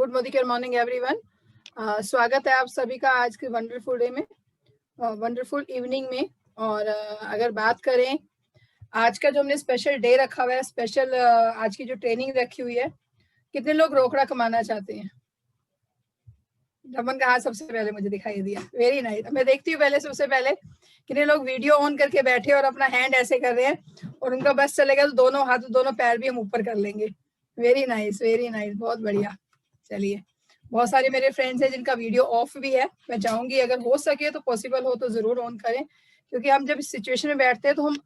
Good morning everyone. स्वागत है आप सभी का आज के वंडरफुल डे में, वंडरफुल इवनिंग में। और अगर बात करें आज का जो हमने स्पेशल डे रखा हुआ है, स्पेशल आज की जो ट्रेनिंग रखी हुई है, कितने लोग रोकड़ा कमाना चाहते हैं? रमन का हाथ सबसे पहले मुझे दिखाई दिया, वेरी नाइस। मैं देखती हूँ पहले, सबसे पहले कितने लोग वीडियो ऑन करके बैठे और अपना हैंड ऐसे कर रहे हैं और उनका बस चलेगा तो दोनों हाथ दोनों पैर भी हम ऊपर कर लेंगे। वेरी नाइस, बहुत बढ़िया। चलिए, बहुत सारे मेरे फ्रेंड्स हैं जिनका वीडियो ऑफ भी है। मैं चाहूंगी अगर हो सके तो, पॉसिबल हो तो जरूर ऑन करें, क्योंकि हम जब इस सिचुएशन में बैठते हैं तो हम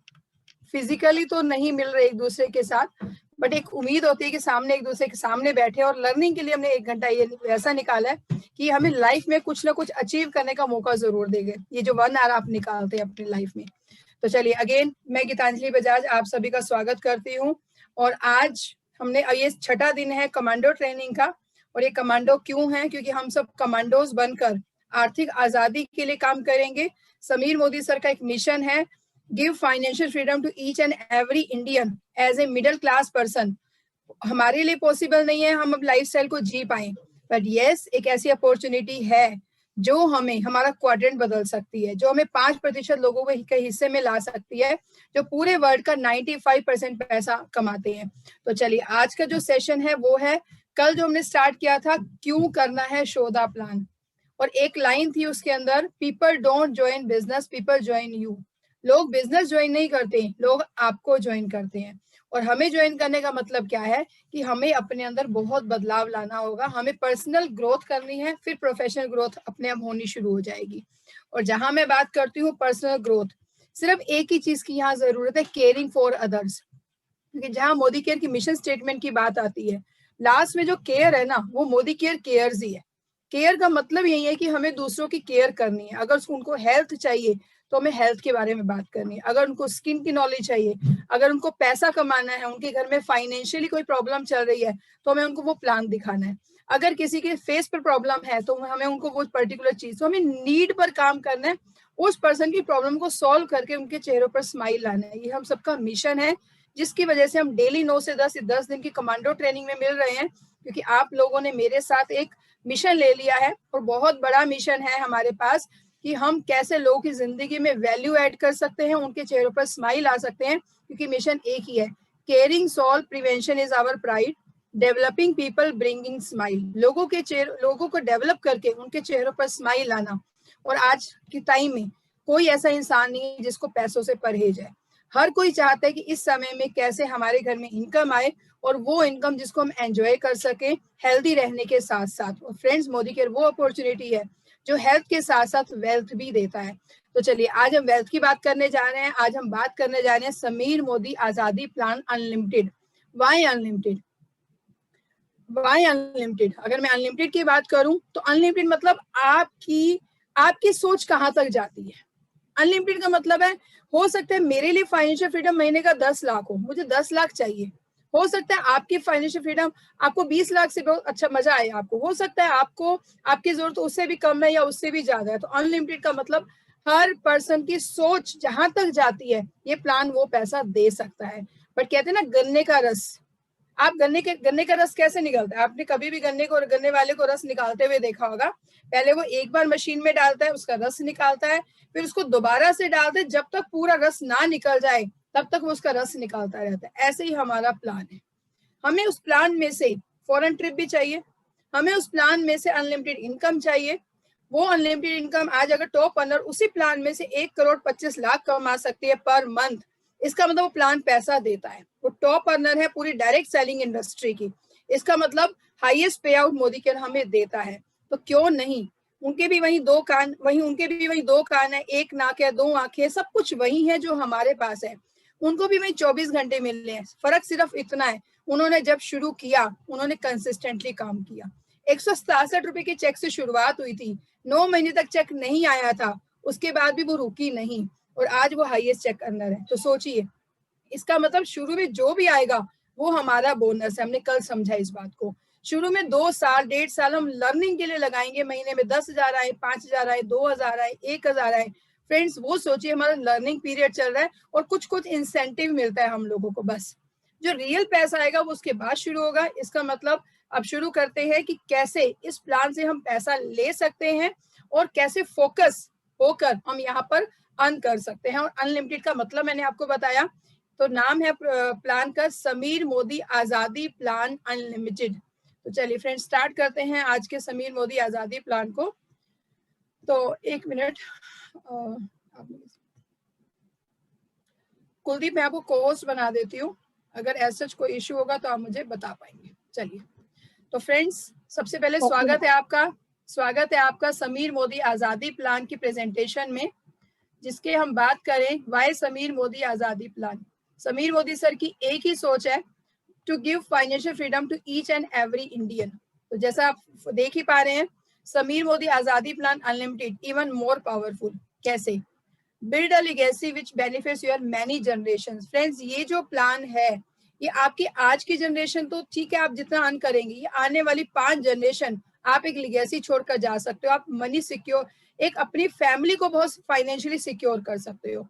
फिजिकली तो नहीं मिल रहे एक दूसरे के साथ, बट एक उम्मीद होती है कि सामने एक दूसरे के सामने बैठे। और लर्निंग के लिए हमने 1 घंटा ये ऐसा निकाला है कि हमें लाइफ में कुछ ना कुछ अचीव करने का मौका जरूर देंगे। ये जो 1 आवर आप निकालते हैं अपनी लाइफ में। तो चलिए, अगेन मैं गीतांजलि बजाज आप सभी का स्वागत करती हूँ। और आज हमने ये 6ठा दिन है कमांडो ट्रेनिंग का। और ये कमांडो क्यों है? क्योंकि हम सब कमांडोज बनकर आर्थिक आजादी के लिए काम करेंगे। समीर मोदी सर का एक मिशन है, give financial freedom to each and every Indian as a middle class person. हमारे लिए पॉसिबल नहीं है हम अब लाइफस्टाइल को जी पाए, बट यस, एक ऐसी अपॉर्चुनिटी है जो हमें हमारा क्वाड्रेंट बदल सकती है, जो हमें 5% लोगों के हिस्से में ला सकती है, जो पूरे वर्ल्ड का 95% पैसा कमाते हैं। तो चलिए, आज का जो सेशन है वो है, कल जो हमने स्टार्ट किया था, क्यों करना है शो द प्लान। और एक लाइन थी उसके अंदर, people don't join business, people join you. लोग बिजनेस ज्वाइन नहीं करते, लोग आपको ज्वाइन करते हैं। और हमें ज्वाइन करने का मतलब क्या है कि हमें अपने अंदर बहुत बदलाव लाना होगा, हमें पर्सनल ग्रोथ करनी है, फिर प्रोफेशनल ग्रोथ अपने आप होनी शुरू हो जाएगी। और जहां मैं बात करती हूँ पर्सनल ग्रोथ, सिर्फ एक ही चीज की यहाँ जरूरत है, केयरिंग फॉर अदर्स। क्योंकि जहां मोदी केयर की मिशन स्टेटमेंट की बात आती है, लास्ट में जो केयर है ना, वो मोदी केयर केयर्स ही है। केयर का मतलब यही है कि हमें दूसरों की केयर करनी है। अगर उनको हेल्थ चाहिए तो हमें हेल्थ के बारे में बात करनी है। अगर उनको स्किन की नॉलेज चाहिए, अगर उनको पैसा कमाना है, उनके घर में फाइनेंशियली कोई प्रॉब्लम चल रही है, तो हमें उनको वो प्लान दिखाना है। अगर किसी के फेस पर प्रॉब्लम है तो हमें उनको वो पर्टिकुलर चीज, तो हमें नीड पर काम करना है, उस पर्सन की प्रॉब्लम को सॉल्व करके उनके चेहरों पर स्माइल लाना है। ये हम सबका मिशन है, जिसकी वजह से हम डेली 9 से 10 दिन की कमांडो ट्रेनिंग में मिल रहे हैं। क्योंकि आप लोगों ने मेरे साथ एक मिशन ले लिया है, और बहुत बड़ा मिशन है हमारे पास कि हम कैसे लोगों की जिंदगी में वैल्यू ऐड कर सकते हैं, उनके चेहरों पर स्माइल आ सकते हैं। क्योंकि मिशन एक ही है, caring solve prevention is our pride, developing people bringing smile. लोगों को डेवलप करके उनके चेहरों पर स्माइल लाना। और आज के टाइम में कोई ऐसा इंसान नहीं है जिसको पैसों से परहेज है। हर कोई चाहता है कि इस समय में कैसे हमारे घर में इनकम आए, और वो इनकम जिसको हम एंजॉय कर सके हेल्दी रहने के साथ साथ। और फ्रेंड्स, मोदी केयर वो अपॉर्चुनिटी है जो हेल्थ के साथ साथ वेल्थ भी देता है। तो चलिए, आज हम वेल्थ की बात करने जा रहे हैं। आज हम बात करने जा रहे हैं Sameer Modi Azadi plan unlimited. Why unlimited? Why unlimited? अगर मैं अनलिमिटेड की बात करूं तो अनलिमिटेड मतलब आपकी सोच कहां तक जाती है। अनलिमिटेड का मतलब है, हो सकता है मेरे लिए फाइनेंशियल फ्रीडम महीने का 10 लाख हो, मुझे 10 लाख चाहिए। हो सकता है आपकी फाइनेंशियल फ्रीडम, आपको 20 लाख से बहुत अच्छा मजा आए आपको। हो सकता है आपको आपकी जरूरत उससे भी कम है या उससे भी ज्यादा है। तो अनलिमिटेड का मतलब हर पर्सन की सोच जहां तक जाती है, ये प्लान वो पैसा दे सकता है। बट कहते हैं ना, गन्ने का रस, आप गन्ने का रस कैसे निकलता है? आपने कभी भी गन्ने वाले को रस निकालते हुए देखा होगा। पहले वो एक बार मशीन में डालता है, उसका रस निकालता है, फिर उसको दोबारा से डालते हैं, जब तक पूरा रस ना निकल जाए तब तक वो उसका रस निकालता रहता है। ऐसे ही हमारा प्लान है। हमें उस प्लान में से फॉरेन ट्रिप भी चाहिए, हमें उस प्लान में से अनलिमिटेड इनकम चाहिए। वो अनलिमिटेड इनकम आज अगर टॉप अर्नर उसी प्लान में से 1,25,00,000 कमा सकती है पर मंथ, इसका मतलब वो प्लान पैसा देता है। वो टॉप अर्नर है पूरी डायरेक्ट सेलिंग इंडस्ट्री की। इसका मतलब हाईएस्ट पे आउट मोदी केयर हमें देता है। तो क्यों नहीं? उनके भी वही 2 कान, उनके भी वही 2 कान है, 1 नाक है, 2 आंखें, सब कुछ वही है जो हमारे पास है। उनको भी वही 24 घंटे मिलने हैं। फर्क सिर्फ इतना है, उन्होंने जब शुरू किया उन्होंने कंसिस्टेंटली काम किया। 167 रुपए के चेक से शुरुआत हुई थी, 9 महीने तक चेक नहीं आया था, उसके बाद भी वो रुकी नहीं, और आज वो हाईएस्ट चेक अर्नर है। तो सोचिए, इसका मतलब शुरू में जो भी आएगा वो हमारा बोनस है। हमने कल समझा इस बात को। शुरू में 2 साल 1.5 साल हम लर्निंग के लिए लगाएंगे, महीने में 10,000 आए, 5,000 आए, 2,000 आए, 1,000 आए। फ्रेंड्स, वो सोचिए हमारा लर्निंग पीरियड चल रहा है और कुछ इंसेंटिव मिलता है हम लोगों को। बस जो रियल पैसा आएगा वो उसके बाद शुरू होगा। इसका मतलब अब शुरू करते हैं कि कैसे इस प्लान से हम पैसा ले सकते हैं और कैसे फोकस होकर हम यहाँ पर अर्न कर सकते हैं। और अनलिमिटेड का मतलब मैंने आपको बताया, तो नाम है प्लान का समीर मोदी आजादी प्लान अनलिमिटेड। तो चलिए फ्रेंड्स स्टार्ट करते हैं आज के समीर मोदी आजादी प्लान को। तो एक मिनट, कुलदीप मैं आपको को-होस्ट बना देती हूँ, अगर ऐसा कोई इश्यू होगा तो आप मुझे बता पाएंगे। चलिए तो फ्रेंड्स सबसे पहले स्वागत है आपका समीर मोदी आजादी प्लान की प्रेजेंटेशन में, जिसके हम बात करें Y Sameer Modi Azadi plan. Sameer Modi sir की एक ही सोच है, to give financial freedom to each and every Indian. तो जैसा आप देख ही पा रहे हैं, Sameer Modi Azadi plan unlimited even more powerful. कैसे? Build a legacy which benefits your many generations. Friends ये जो प्लान है ये आपकी आज की जनरेशन तो ठीक है, आप जितना अर्न करेंगे, ये आने वाली 5 जनरेशन आप एक लेगेसी छोड़कर जा सकते हो। आप मनी सिक्योर, एक अपनी फैमिली को बहुत फाइनेंशियली सिक्योर कर सकते हो।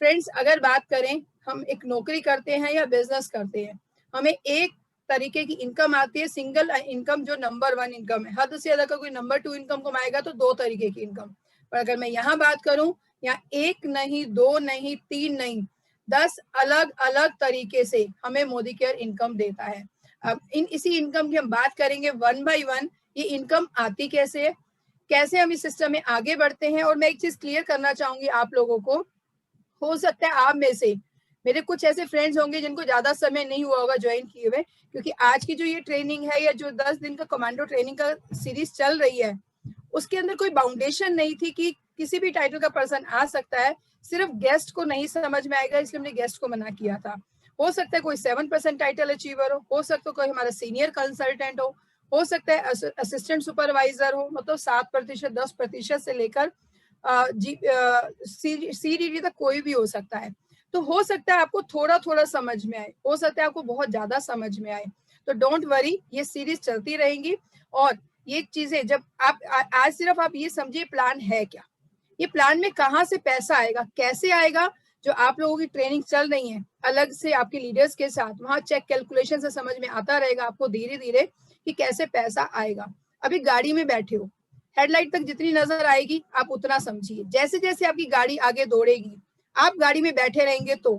फ्रेंड्स अगर बात करें, हम एक नौकरी करते हैं या बिजनेस करते हैं, हमें एक तरीके की इनकम आती है, सिंगल इनकम जो नंबर 1 इनकम है। हद से ज्यादा का कोई नंबर 2 इनकम कमाएगा तो 2 तरीके की इनकम। पर अगर मैं यहाँ बात करूं, यहाँ 1 नहीं, 2 नहीं, 3 नहीं, 10 अलग अलग तरीके से हमें मोदी केयर इनकम देता है। अब इसी इनकम की हम बात करेंगे 1 बाय 1, ये इनकम आती कैसे है, कैसे हम इस सिस्टम में आगे बढ़ते हैं। और मैं एक चीज क्लियर करना चाहूंगी आप लोगों को, हो सकता है आप में से मेरे कुछ ऐसे फ्रेंड्स होंगे जिनको ज्यादा समय नहीं हुआ होगा ज्वाइन किए हुए, क्योंकि आज की जो ये ट्रेनिंग है या जो 10 दिन का कमांडो ट्रेनिंग का सीरीज चल रही है, उसके अंदर कोई बाउंडेशन नहीं थी कि किसी भी टाइटल का पर्सन आ सकता है। सिर्फ गेस्ट को नहीं समझ में आएगा, इसलिए हमने गेस्ट को मना किया था। हो सकता है कोई 7% टाइटल अचीवर हो सकता है कोई हमारा सीनियर कंसल्टेंट हो सकता है असिस्टेंट सुपरवाइजर हो, मतलब 7%, 10% से लेकर CDD तक कोई भी हो सकता है। तो हो सकता है आपको थोड़ा थोड़ा समझ में आए, हो सकता है आपको बहुत ज्यादा समझ में आए। तो डोंट वरी, ये सीरीज चलती रहेंगी। और ये चीजें जब आप आज सिर्फ आप ये समझिए प्लान है क्या, ये प्लान में कहाँ से पैसा आएगा, कैसे आएगा, जो आप लोगों की ट्रेनिंग चल रही है अलग से आपके लीडर्स के साथ, वहां चेक कैलकुलेशन से समझ में आता रहेगा आपको धीरे धीरे कि कैसे पैसा आएगा। अभी गाड़ी में बैठे हो, हेडलाइट तक जितनी नजर आएगी आप उतना समझिए। जैसे जैसे आपकी गाड़ी आगे दौड़ेगी, आप गाड़ी में बैठे रहेंगे तो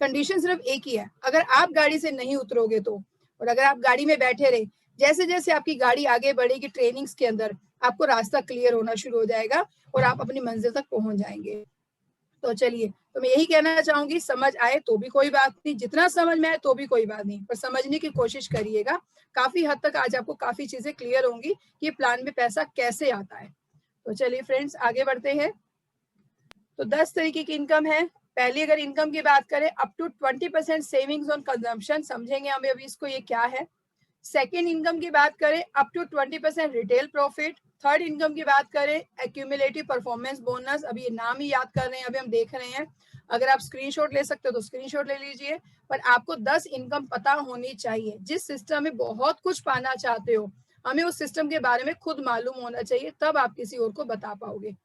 कंडीशन सिर्फ एक ही है, अगर आप गाड़ी से नहीं उतरोगे तो। और अगर आप गाड़ी में बैठे रहे, जैसे जैसे आपकी गाड़ी आगे बढ़ेगी ट्रेनिंग्स के अंदर, आपको रास्ता क्लियर होना शुरू हो जाएगा और आप अपनी मंजिल तक पहुंच जाएंगे। तो चलिए, तो मैं यही कहना चाहूंगी, समझ आए तो भी कोई बात नहीं, जितना समझ में आए तो भी कोई बात नहीं, पर समझने की कोशिश करिएगा। काफी हद तक आज आपको काफी चीजें क्लियर होंगी कि प्लान में पैसा कैसे आता है। तो चलिए फ्रेंड्स आगे बढ़ते हैं। तो 10 तरीके की इनकम है। पहली अगर इनकम की बात करें, up to 20% savings on consumption, समझेंगे हमें अभी इसको ये क्या है। सेकेंड इनकम की बात करें, up to 20% retail profit. Third income की बात करें, एक्यूमुलेटिव परफॉर्मेंस बोनस। अभी ये नाम ही याद कर रहे हैं, अभी हम देख रहे हैं। अगर आप स्क्रीनशॉट ले सकते हो तो स्क्रीनशॉट ले लीजिए, पर आपको 10 इनकम पता होनी चाहिए। जिस सिस्टम में बहुत कुछ पाना चाहते हो, हमें उस सिस्टम के बारे में खुद मालूम होना चाहिए, तब आप किसी और को बता पाओगे।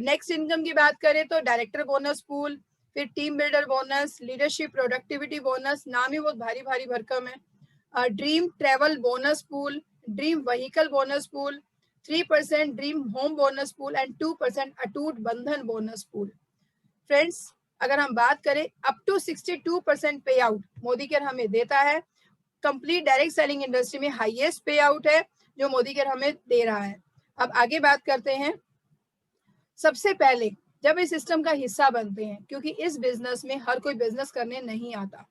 नेक्स्ट इनकम की बात करें तो डायरेक्टर बोनस पूल, फिर team builder bonus, leadership productivity bonus, नाम ही बहुत भारी भारी भरकम है। Dream travel bonus pool, dream vehicle bonus pool, 3% dream home bonus pool and 2% अटूट बंधन बोनस पूल। फ्रेंड्स अगर हम बात करें, अप टू 62% पे आउट मोदी केयर हमें देता है। कंप्लीट डायरेक्ट सेलिंग इंडस्ट्री में हाईएस्ट पे आउट है जो मोदी केयर हमें दे रहा है। अब आगे बात करते हैं। सबसे पहले जब इस सिस्टम का हिस्सा बनते हैं, क्योंकि इस बिजनेस में हर कोई बिजनेस करने नहीं आता,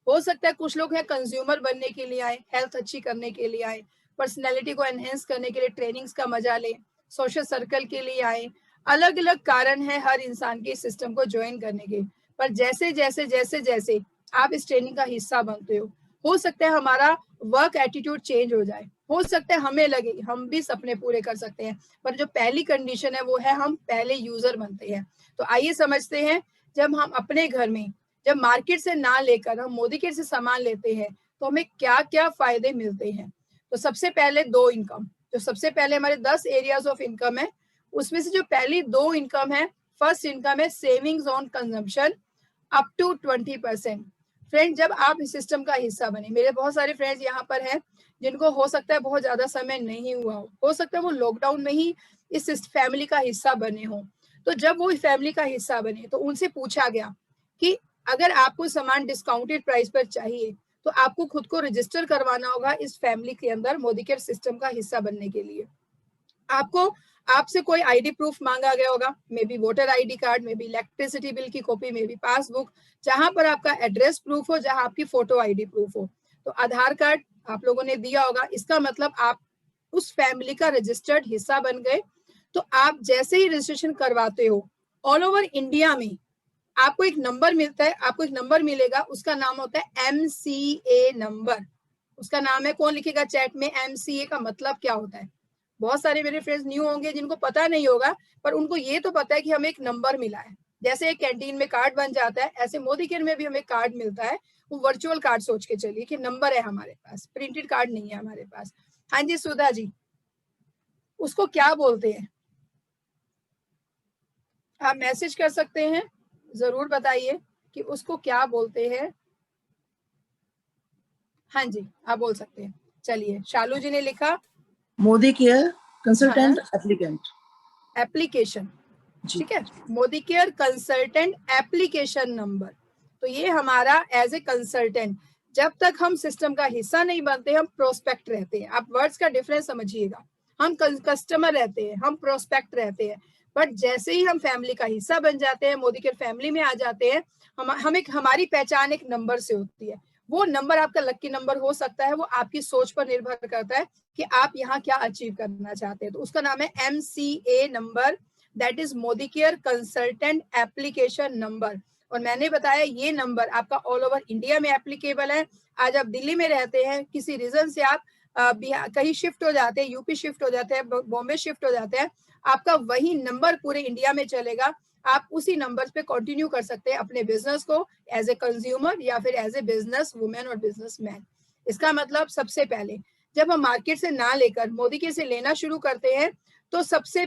हो सकता है कुछ लोग हैं कंज्यूमर बनने के लिए आए, हेल्थ अच्छी करने के लिए आए, पर्सनैलिटी को एनहेंस करने के लिए ट्रेनिंग्स का मजा ले, सोशल सर्कल के लिए आए। अलग अलग कारण है हर इंसान के सिस्टम को ज्वाइन करने के। पर जैसे जैसे जैसे जैसे आप इस ट्रेनिंग का हिस्सा बनते हो सकता है हमारा वर्क एटीट्यूड चेंज हो जाए, हो सकता है हमें लगे हम भी सपने पूरे कर सकते हैं। पर जो पहली कंडीशन है वो है हम पहले यूजर बनते हैं। तो आइए समझते हैं, जब हम अपने घर में, जब मार्केट से ना लेकर हम मोदी केयर से सामान लेते हैं, तो हमें क्या क्या फायदे मिलते हैं। तो सबसे पहले 2 इनकम, जो सबसे पहले हमारे 10 एरियाज ऑफ इनकम है, उसमें से जो पहली 2 इनकम है, फर्स्ट इनकम है savings on consumption up to 20%। Friend जब आप इस सिस्टम का हिस्सा बने, मेरे बहुत सारे फ्रेंड्स यहाँ पर हैं जिनको हो सकता है बहुत ज्यादा समय नहीं हुआ हो सकता है वो लॉकडाउन में ही इस फैमिली का हिस्सा बने हो। तो जब वो फैमिली का हिस्सा बने तो उनसे पूछा गया कि अगर आपको सामान डिस्काउंटेड प्राइस पर चाहिए तो आपको खुद को रजिस्टर करवाना होगा इस फैमिली के अंदर मोदी केयर सिस्टम का हिस्सा बनने के लिए। आपको आपसे कोई आईडी प्रूफ मांगा गया होगा, may be voter ID card, may be electricity bill की कॉपी, मे बी पासबुक, जहां पर आपका एड्रेस प्रूफ हो, जहां आपकी फोटो आईडी प्रूफ हो। तो आधार कार्ड आप लोगों ने दिया होगा, इसका मतलब आप उस फैमिली का रजिस्टर्ड हिस्सा बन गए। तो आप जैसे ही रजिस्ट्रेशन करवाते हो ऑल ओवर इंडिया में आपको एक नंबर मिलता है, आपको एक नंबर मिलेगा, उसका नाम होता है MCA नंबर। उसका नाम है, कौन लिखेगा चैट में MCA का मतलब क्या होता है? बहुत सारे मेरे फ्रेंड्स न्यू होंगे जिनको पता नहीं होगा, पर उनको ये तो पता है कि हमें एक नंबर मिला है। जैसे एक कैंटीन में कार्ड बन जाता है, ऐसे मोदी केयर में भी हमें कार्ड मिलता है। वो वर्चुअल कार्ड सोच के चलिए कि नंबर है हमारे पास, प्रिंटेड कार्ड नहीं है हमारे पास। हाँ जी सुधा जी, उसको क्या बोलते हैं? आप मैसेज कर सकते हैं, जरूर बताइए कि उसको क्या बोलते हैं। हाँ जी आप बोल सकते हैं। चलिए शालू जी ने लिखा मोदी केयर हाँ कंसल्टेंट एप्लीकेंट एप्लीकेशन, जी। ठीक है, Modi care consultant application number. तो ये हमारा एज ए कंसल्टेंट, जब तक हम सिस्टम का हिस्सा नहीं बनते हम प्रोस्पेक्ट रहते हैं। आप वर्ड्स का डिफरेंस समझिएगा, हम कस्टमर रहते हैं, हम प्रोस्पेक्ट रहते हैं, बट जैसे ही हम फैमिली का हिस्सा बन जाते हैं, मोदी केयर फैमिली में आ जाते हैं, हम एक हमारी पहचान एक नंबर से होती है। वो नंबर आपका लकी नंबर हो सकता है, वो आपकी सोच पर निर्भर करता है कि आप यहाँ क्या अचीव करना चाहते हैं। तो उसका नाम है MCA number, that is Modi care consultant application number. और मैंने बताया ये नंबर आपका ऑल ओवर इंडिया में एप्लीकेबल है। आज आप दिल्ली में रहते हैं, किसी रीजन से आप कहीं शिफ्ट हो जाते हैं, यूपी शिफ्ट हो जाते हैं, बॉम्बे शिफ्ट हो जाते हैं, आपका वही नंबर पूरे इंडिया में चलेगा। आप उसी नंबर पे कंटिन्यू कर सकते हैं अपने बिजनेस को एज ए कंज्यूमर या फिर एज ए बिजनेस वुमेन और बिजनेस मैन। इसका मतलब सबसे पहले जब हम मार्केट से ना लेकर मोदी के से लेना शुरू करते हैं तो सबसे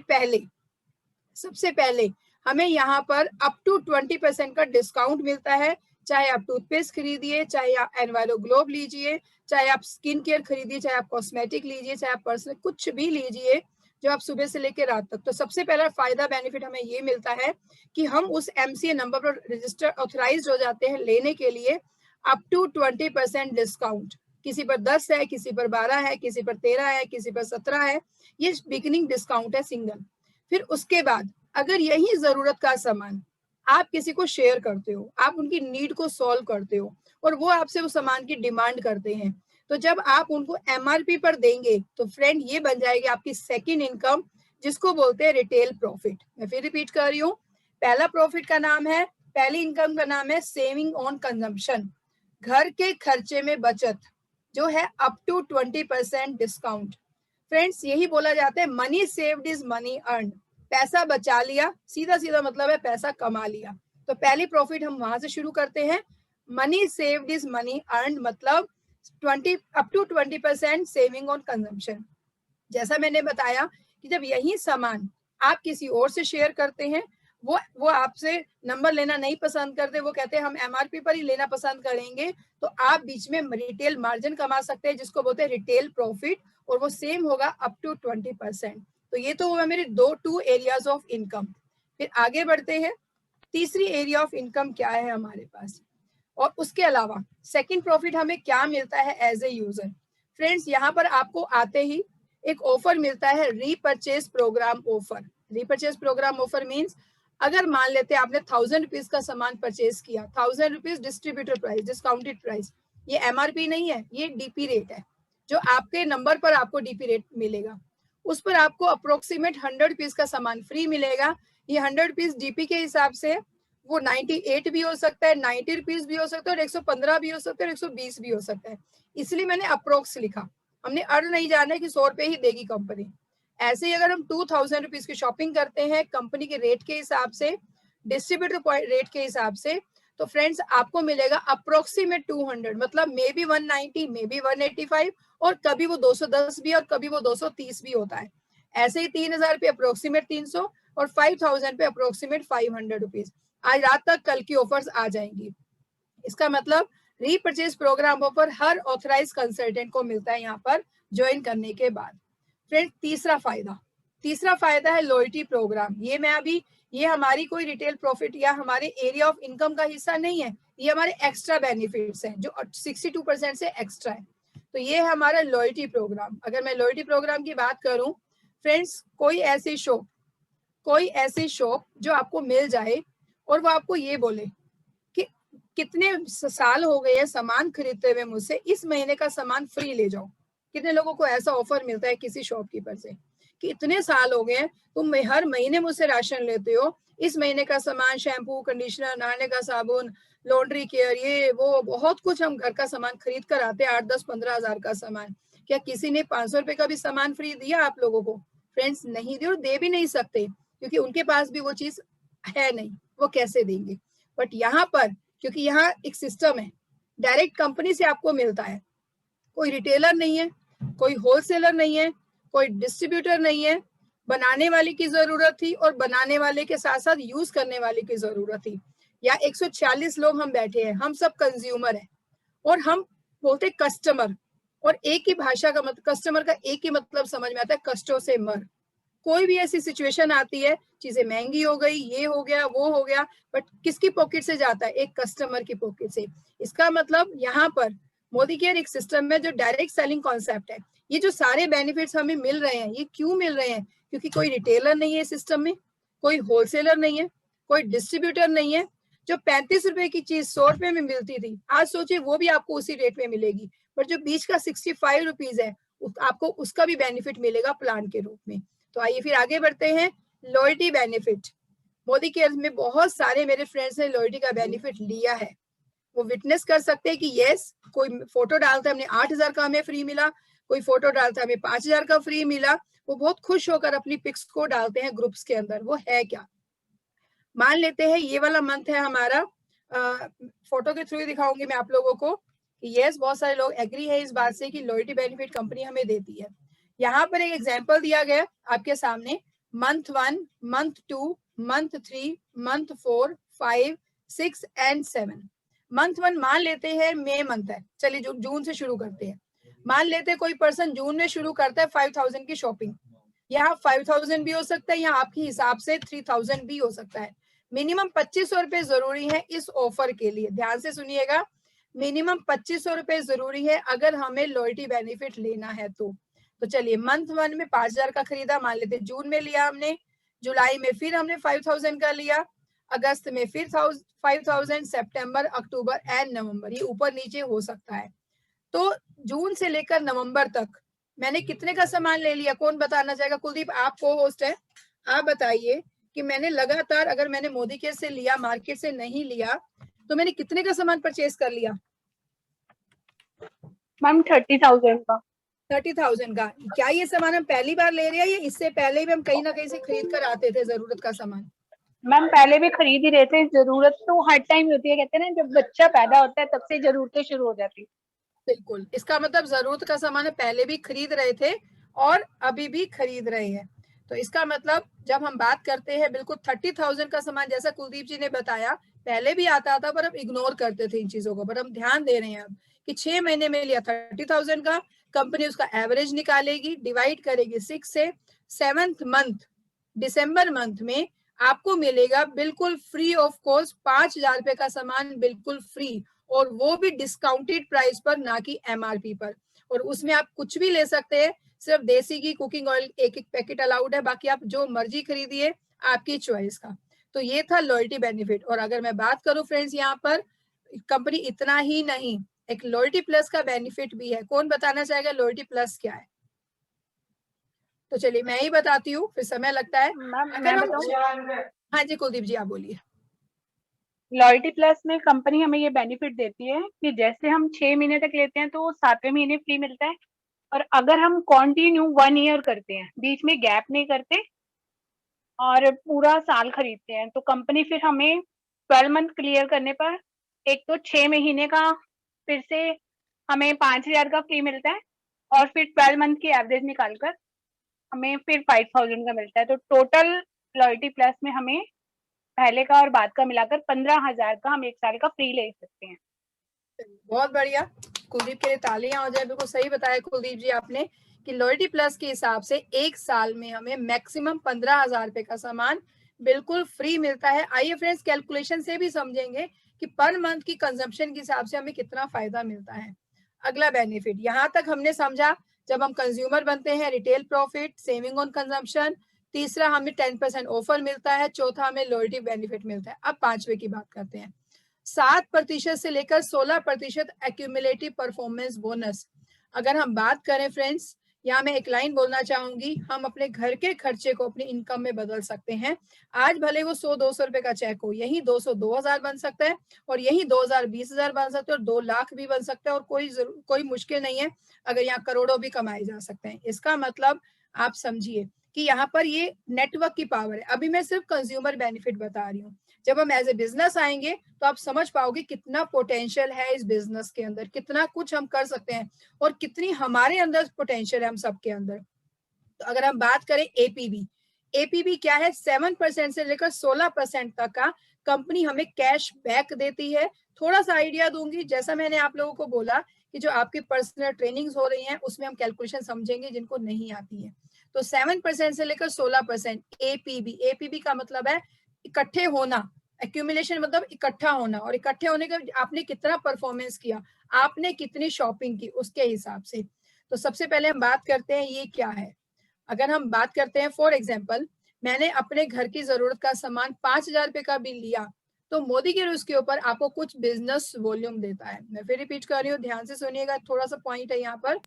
पहले हमें यहाँ पर अप टू 20% का डिस्काउंट मिलता है। चाहे आप टूथपेस्ट खरीदिए, चाहे आप एनवायरो ग्लोब लीजिए, चाहे आप स्किन केयर खरीदिए, चाहे आप कॉस्मेटिक लीजिए, चाहे आप पर्सनल कुछ भी लीजिए जो आप सुबह से लेकर रात तक। तो सबसे पहला फायदा बेनिफिट हमें ये मिलता है कि हम उस MCA नंबर पर रजिस्टर ऑथराइज हो जाते हैं लेने के लिए अप टू 20% डिस्काउंट। किसी पर 10 है, किसी पर 12 है, किसी पर 13 है, किसी पर 17 है। ये बिगिनिंग डिस्काउंट है सिंगल। फिर उसके बाद अगर यही जरूरत का सामान आप किसी को शेयर करते हो, आप उनकी नीड को सॉल्व करते हो और वो आपसे उस सामान की डिमांड करते हैं, तो जब आप उनको MRP पर देंगे तो फ्रेंड ये बन जाएगी आपकी सेकंड इनकम, जिसको बोलते हैं रिटेल प्रॉफिट। मैं फिर रिपीट कर रही हूँ, पहला प्रॉफिट का नाम है, पहली इनकम का नाम है सेविंग ऑन कंजम्पशन, घर के खर्चे में बचत जो है अप टू 20% डिस्काउंट। फ्रेंड्स यही बोला जाता है money saved is money earn, पैसा बचा लिया, सीधा सीधा मतलब है पैसा कमा लिया। तो पहली प्रॉफिट हम वहां से शुरू करते हैं, money saved is money earn मतलब 20 up to 20% saving on consumption. जैसा मैंने बताया कि जब यही सामान आप किसी और से शेयर करते हैं, वो आपसे नंबर लेना नहीं पसंद करते, वो कहते हैं हम MRP पर ही लेना पसंद करेंगे, तो आप बीच में रिटेल मार्जिन कमा सकते हैं जिसको बोलते हैं रिटेल प्रॉफिट, और वो सेम होगा अप टू 20%। तो ये तो हुआ मेरे टू एरियाज ऑफ इनकम। फिर आगे बढ़ते हैं, तीसरी एरिया ऑफ इनकम क्या है हमारे पास, और उसके अलावा सेकंड प्रॉफिट हमें क्या मिलता है एज ए यूजर। फ्रेंड्स यहाँ पर आपको आते ही एक ऑफर मिलता है, repurchase programme offer. Repurchase programme offer means अगर मान लेते हैं आपने 1000 रुपीज का सामान परचेज किया, 1000 rupees distributor price, discounted price, ये MRP नहीं है, ये DP रेट है, जो आपके नंबर पर आपको DP रेट मिलेगा। उस पर आपको अप्रोक्सीमेट 100 रुपीज का सामान फ्री मिलेगा। ये 100 रुपीज DP के हिसाब से वो 98 भी हो सकता है, 90 रुपीज भी हो सकता है, और 115 भी हो सकता है, और 120 भी हो सकता है। इसलिए मैंने अप्रोक्स लिखा, हमने अर्न नहीं जाना है कि 100 रुपए ही देगी कंपनी। ऐसे ही अगर हम 2000 रुपीज की शॉपिंग करते हैं कंपनी के रेट के हिसाब से, डिस्ट्रीब्यूटर रेट के हिसाब से, तो फ्रेंड्स आपको मिलेगा अप्रोक्सीमेट 200, मतलब मे बी 190, मे बी 185, और कभी वो 210 भी और कभी वो 230 भी होता है। ऐसे ही 3000 पे अप्रोक्सीमेट 300 और 5000 पे अप्रोक्सीमेट 500 रुपीज। आज रात तक कल की ऑफर्स आ जाएंगी। इसका मतलब रीपरचेज प्रोग्राम ऑफर हर ऑथराइज कंसल्टेंट को मिलता है यहाँ पर ज्वाइन करने के बाद। फ्रेंड तीसरा फायदा है लॉयल्टी प्रोग्राम। ये हमारी कोई रिटेल प्रॉफिट या हमारे एरिया ऑफ इनकम का हिस्सा नहीं है, ये हमारे एक्स्ट्रा बेनिफिट्स हैं जो 62% से एक्स्ट्रा है। तो ये है हमारा लॉयल्टी प्रोग्राम। अगर मैं लॉयल्टी प्रोग्राम की बात करूं फ्रेंड्स, कोई ऐसी शॉप जो आपको मिल जाए और वो आपको ये बोले कि कितने साल हो गए हैं सामान खरीदते हुए मुझसे, इस महीने का सामान फ्री ले जाओ। कितने लोगों को ऐसा ऑफर मिलता है किसी शॉपकीपर से कि इतने साल हो गए तुम हर महीने मुझसे राशन लेते हो, इस महीने का सामान शैम्पू, कंडीशनर, नहाने का साबुन, लॉन्ड्री केयर, ये वो बहुत कुछ हम घर का सामान खरीद कर आते हैं, 8-10-15 हजार का सामान। क्या किसी ने 500 रुपए का भी सामान फ्री दिया आप लोगों को? फ्रेंड्स नहीं दिया और दे भी नहीं सकते, क्योंकि उनके पास भी वो चीज है नहीं, वो कैसे देंगे। बट यहाँ पर क्योंकि यहाँ एक सिस्टम है, डायरेक्ट कंपनी से आपको मिलता है, कोई रिटेलर नहीं है, कोई होलसेलर नहीं है, कोई डिस्ट्रीब्यूटर नहीं है। बनाने वाले की जरूरत थी और बनाने वाले के साथ साथ यूज करने वाले की जरूरत थी। या 140 लोग हम बैठे हैं, हम सब कंज्यूमर हैं और हम बोलते कस्टमर, और एक ही भाषा का मतलब कस्टमर का एक ही मतलब समझ में आता है, कष्टों से मर। कोई भी ऐसी सिचुएशन आती है, चीजें महंगी हो गई, ये हो गया, वो हो गया, बट किसकी पॉकेट से जाता है? एक कस्टमर की पॉकेट से। इसका मतलब यहाँ पर मोदी केयर एक सिस्टम में जो डायरेक्ट सेलिंग कॉन्सेप्ट है, ये जो सारे बेनिफिट्स हमें मिल रहे हैं, ये क्यों मिल रहे हैं? क्योंकि कोई रिटेलर नहीं है सिस्टम में, कोई होलसेलर नहीं है, कोई डिस्ट्रीब्यूटर नहीं है। जो 35 रुपए की चीज 100 रुपए में मिलती थी, आज सोचिए वो भी आपको उसी रेट में मिलेगी। पर जो बीच का 65 रुपीज है, आपको उसका भी बेनिफिट मिलेगा प्लान के रूप में। तो आइए फिर आगे बढ़ते हैं। लॉयल्टी बेनिफिट, मोदी केयर में बहुत सारे मेरे फ्रेंड्स ने लॉयल्टी का बेनिफिट लिया है। वो विटनेस कर सकते हैं कि यस, कोई फोटो डालता है हमने 8,000 का हमें फ्री मिला, कोई फोटो डालता है हमें 5,000 का फ्री मिला, वो बहुत खुश होकर अपनी पिक्स को डालते हैं ग्रुप्स के अंदर। वो है क्या? मान लेते हैं ये वाला मंथ है हमारा, फोटो के थ्रू दिखाऊंगी मैं आप लोगों को कि यस, बहुत सारे लोग एग्री है इस बात से कि लॉयल्टी बेनिफिट कंपनी हमें देती है। यहाँ पर एक एग्जांपल दिया गया आपके सामने, month 1, month 2, month 3, month 4, 5, 6 and 7। Month 1 मान लेते हैं मई मंथ है, चलिए जून से शुरू करते हैं। मान लेते हैं कोई पर्सन जून में शुरू करता है 5,000 की शॉपिंग, यहाँ 5,000 भी हो सकता है, या आपके हिसाब से 3,000 भी हो सकता है। मिनिमम 2,500 रुपए जरूरी है इस ऑफर के लिए, ध्यान से सुनिएगा। मिनिमम 2,500 रुपए जरूरी है अगर हमें लॉयल्टी बेनिफिट लेना है तो चलिए मंथ 1 में 5,000 का खरीदा, मान लेते जून में लिया हमने, जुलाई में फिर हमने 5,000 का लिया, अगस्त में फिर 5,000, सितंबर, अक्टूबर एंड नवंबर, ये ऊपर नीचे हो सकता है। तो जून से लेकर नवंबर तक मैंने कितने का सामान ले लिया? कौन बताना चाहेगा? कुलदीप, आप को होस्ट है, आप बताइए कि मैंने लगातार, अगर मैंने मोदी केयर से लिया, मार्केट से नहीं लिया, तो मैंने कितने का सामान परचेज कर लिया? मैम 30,000 का। 30,000 का। क्या ये सामान हम पहली बार ले रहे हैं या इससे पहले भी हम कहीं ना कहीं से खरीद कर आते थे जरूरत का सामान? मैम पहले भी खरीद ही रहे थे, जरूरत तो हर टाइम होती है, कहते हैं ना जब बच्चा पैदा होता है तब से जरूरतें शुरू हो जाती। बिल्कुल, इसका मतलब जरूरत का सामान पहले भी खरीद रहे थे और अभी भी खरीद रहे हैं। तो इसका मतलब जब हम बात करते हैं, बिल्कुल 30,000 का सामान, जैसा कुलदीप जी ने बताया, पहले भी आता था पर हम इग्नोर करते थे इन चीजों को, पर हम ध्यान दे रहे हैं अब कि 6 महीने में लिया 30,000 का, कंपनी उसका एवरेज निकालेगी, डिवाइड करेगी 6 से, 7th मंथ दिसंबर मंथ में आपको मिलेगा बिल्कुल फ्री ऑफ कॉस्ट 5,000 रुपए का सामान, बिल्कुल फ्री, और वो भी डिस्काउंटेड प्राइस पर, ना कि एमआरपी पर। और उसमें आप कुछ भी ले सकते हैं, सिर्फ देसी घी, कुकिंग ऑयल एक पैकेट अलाउड है, बाकी आप जो मर्जी खरीदिए, आपकी चॉइस का। तो ये था लॉयल्टी बेनिफिट। और अगर मैं बात करूं फ्रेंड्स, यहाँ पर कंपनी इतना ही नहीं, एक लॉयल्टी प्लस का बेनिफिट भी है। कौन बताना चाहेगा लॉयल्टी प्लस क्या है? तो चलिए मैं ही बताती हूँ, फिर समय लगता है। हाँ जी कुलदीप जी, आप बोलिए। लॉयल्टी प्लस में कंपनी हमें ये बेनिफिट देती है कि जैसे हम 6 महीने तक लेते हैं तो 7वें महीने फ्री मिलता है, और अगर हम कंटिन्यू 1 ईयर करते हैं, बीच में गैप नहीं करते और पूरा साल खरीदते हैं, तो कंपनी फिर हमें 12 मंथ क्लियर करने पर एक तो 6 महीने का फिर से हमें 5,000 का फ्री मिलता है, और फिर 12 मंथ की एवरेज निकालकर हमें फिर 5,000 का मिलता है। तो टोटल लॉयल्टी प्लस में हमें पहले का और बाद का मिलाकर 15,000 का हम एक साल का फ्री ले सकते हैं। बहुत बढ़िया, कुलदीप के लिए तालियां हो जाए। बिल्कुल सही बताया कुलदीप जी आपने कि लॉयल्टी प्लस के हिसाब से एक साल में हमें मैक्सिमम 15,000 रुपए का सामान बिल्कुल फ्री मिलता है। आइए फ्रेंड्स कैलकुलेशन से भी समझेंगे कि पर मंथ की कंजम्पशन के हिसाब से हमें कितना फायदा मिलता है। अगला बेनिफिट, यहाँ तक हमने समझा जब हम कंज्यूमर बनते हैं, retail profit, saving on consumption, तीसरा हमें 10% ऑफर मिलता है, चौथा हमें लॉयल्टी बेनिफिट मिलता है। अब पांचवे की बात करते हैं, 7% से लेकर 16% एक्यूमुलेटिव परफॉर्मेंस बोनस। अगर हम बात करें फ्रेंड्स, यहाँ मैं एक लाइन बोलना चाहूंगी, हम अपने घर के खर्चे को अपनी इनकम में बदल सकते हैं। आज भले वो 100-200 रुपए का चेक हो, यही 200 2,000 बन सकता है, और यही 2,000 20,000 बन सकते हैं, और 2 लाख भी बन सकता है, और कोई मुश्किल नहीं है अगर यहाँ करोड़ों भी कमाए जा सकते हैं। इसका मतलब आप समझिए कि यहाँ पर ये नेटवर्क की पावर है। अभी मैं सिर्फ कंज्यूमर बेनिफिट बता रही हूँ, जब हम एज ए बिजनेस आएंगे तो आप समझ पाओगे कितना पोटेंशियल है इस बिजनेस के अंदर, कितना कुछ हम कर सकते हैं, और कितनी हमारे अंदर पोटेंशियल है हम सबके अंदर। तो अगर हम बात करें एपीबी, एपीबी क्या है, 7% से लेकर 16% तक का कंपनी हमें कैश बैक देती है। थोड़ा सा आइडिया दूंगी, जैसा मैंने आप लोगों को बोला कि जो आपकी पर्सनल ट्रेनिंग्स हो रही हैं उसमें हम कैलकुलेशन समझेंगे जिनको नहीं आती है। तो 7% से लेकर 16% एपीबी, एपीबी का मतलब है इकट्ठे होना, एक्यूमुलेशन मतलब इकट्ठा होना, और इकट्ठे होने का आपने कितना परफॉर्मेंस किया, आपने कितनी शॉपिंग की, उसके हिसाब से। तो सबसे पहले हम बात करते हैं ये क्या है। अगर हम बात करते हैं फॉर एग्जाम्पल, मैंने अपने घर की जरूरत का सामान 5,000 रुपए का बिल लिया, तो मोदी के रूल्स के ऊपर आपको कुछ बिजनेस वॉल्यूम देता है। मैं फिर रिपीट कर रही हूँ, ध्यान से सुनिएगा, थोड़ा सा पॉइंट है यहाँ पर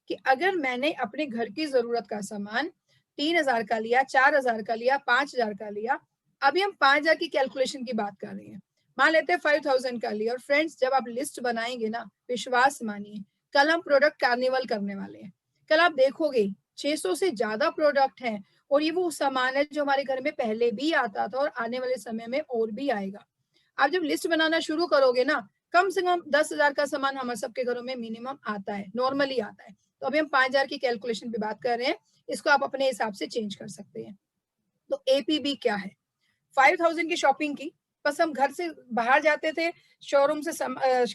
कि अगर मैंने अपने घर की जरूरत का सामान 3,000 का लिया, 4,000 का लिया, 5,000 का लिया, अभी हम 5,000 की कैलकुलेशन की बात कर रहे हैं, मान लेते हैं 5,000 का लिया। और फ्रेंड्स जब आप लिस्ट बनाएंगे ना, विश्वास मानिए, कल हम प्रोडक्ट कार्निवल करने वाले हैं, कल आप देखोगे 600 से ज्यादा प्रोडक्ट हैं, और ये वो सामान है जो हमारे घर में पहले भी आता था और आने वाले समय में और भी आएगा। आप जब लिस्ट बनाना शुरू करोगे ना, कम से कम 10,000 का सामान हमारे सबके घरों में मिनिमम आता है, नॉर्मली आता है। तो अभी हम 5,000 की कैलकुलेशन पे बात कर रहे हैं, इसको आप अपने हिसाब से चेंज कर सकते हैं। तो एपीबी क्या है, 5,000 की शॉपिंग की, बस हम घर से बाहर जाते थे, शोरूम से